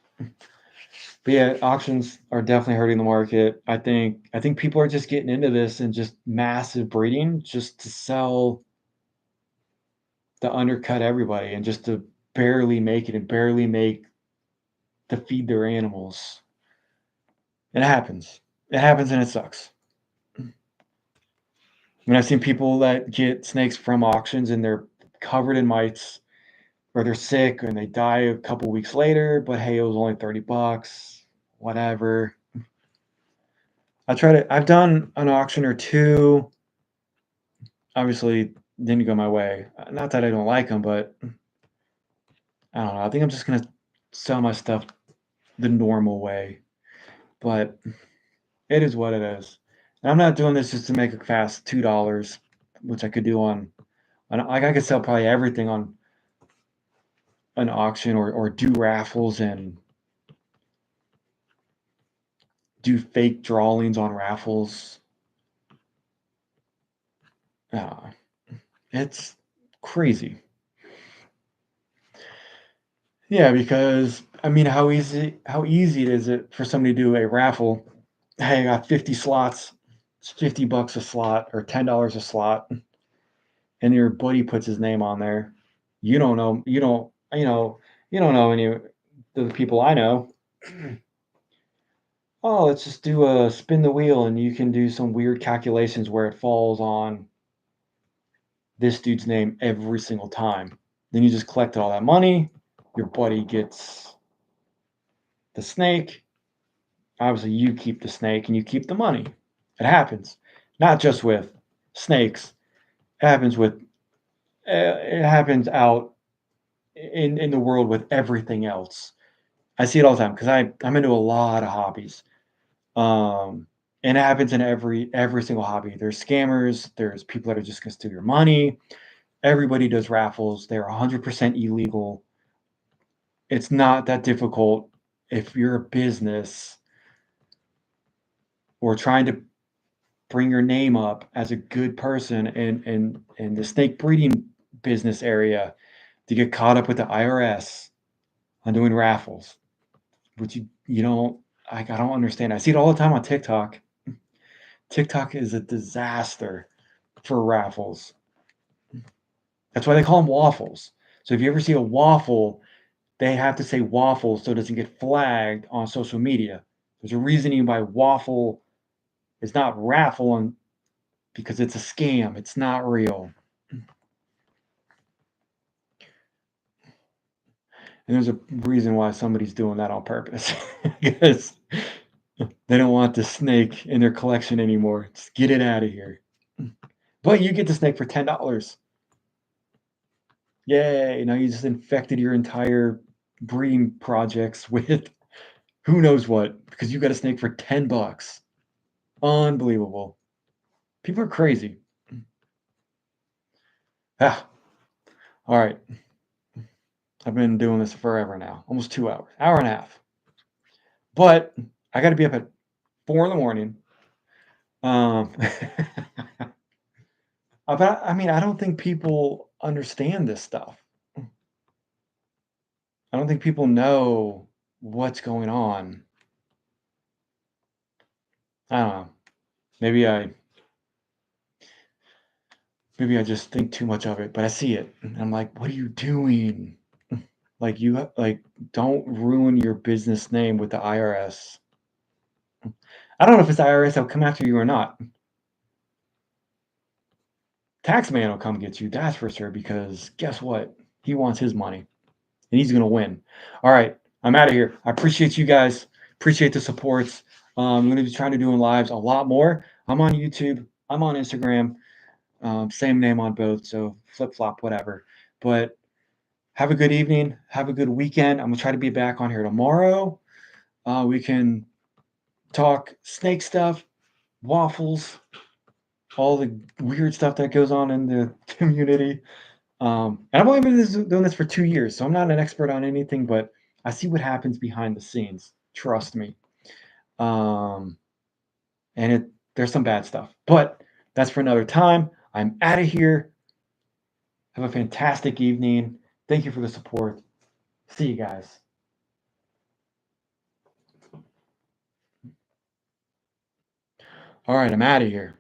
But yeah, auctions are definitely hurting the market. I think people are just getting into this and just massive breeding just to sell to undercut everybody and just to barely make it and barely make to feed their animals. It happens. It happens and it sucks. I mean, I've seen people that get snakes from auctions and they're covered in mites or they're sick and they die a couple weeks later, but hey, it was only 30 bucks, whatever. I've done an auction or two. Obviously, didn't go my way. Not that I don't like them, but I don't know. I think I'm just gonna sell my stuff the normal way. But it is what it is. And I'm not doing this just to make a fast $2, which I could do on like I could sell probably everything on an auction or do raffles and do fake drawings on raffles. Uh, it's crazy. Yeah, because I mean, how easy is it for somebody to do a raffle? Hey, I got 50 slots. It's 50 bucks a slot or $10 a slot, and your buddy puts his name on there. You don't know. You don't know any of the people I know. Oh, let's just do a spin the wheel, and you can do some weird calculations where it falls on this dude's name every single time. Then you just collected all that money. Your buddy gets the snake. Obviously, you keep the snake and you keep the money. It happens, not just with snakes. It happens with it happens out in the world with everything else. I see it all the time because I'm into a lot of hobbies. Um, and it happens in every single hobby. There's scammers. There's people that are just gonna steal your money. Everybody does raffles. They're 100% illegal. It's not that difficult if you're a business or trying to bring your name up as a good person in the snake breeding business area to get caught up with the IRS on doing raffles, which you don't I don't understand. I see it all the time on TikTok. TikTok is a disaster for raffles. That's why they call them waffles. So if you ever see a waffle, they have to say waffle so it doesn't get flagged on social media. There's a reasoning why waffle is not raffle and because it's a scam. It's not real. And there's a reason why somebody's doing that on purpose because they don't want the snake in their collection anymore. Just get it out of here. But you get the snake for $10. Yay! Now you just infected your entire breeding projects with who knows what because you got a snake for $10. Unbelievable. People are crazy. Ah, all right. I've been doing this forever now, almost 2 hours, hour and a half. But I got to be up at 4 in the morning. Um, I mean, I don't think people understand this stuff. I don't think people know what's going on. I don't know. Maybe I maybe I just think too much of it, but I see it. And I'm like, what are you doing? Like like don't ruin your business name with the IRS. I don't know if it's the IRS that'll come after you or not. Taxman will come get you, that's for sure, because guess what? He wants his money and he's gonna win. All right, I'm out of here. I appreciate you guys. Appreciate the supports. I'm gonna be trying to doing lives a lot more. I'm on YouTube. I'm on Instagram. Same name on both, so flip flop, whatever. But have a good evening. Have a good weekend. I'm gonna try to be back on here tomorrow. We can talk snake stuff, waffles, all the weird stuff that goes on in the community. And I've only been doing this for 2 years, so I'm not an expert on anything, but I see what happens behind the scenes. Trust me. Um, and there's some bad stuff, but that's for another time. I'm out of here. Have a fantastic evening. Thank you for the support. See you guys. All right, I'm out of here.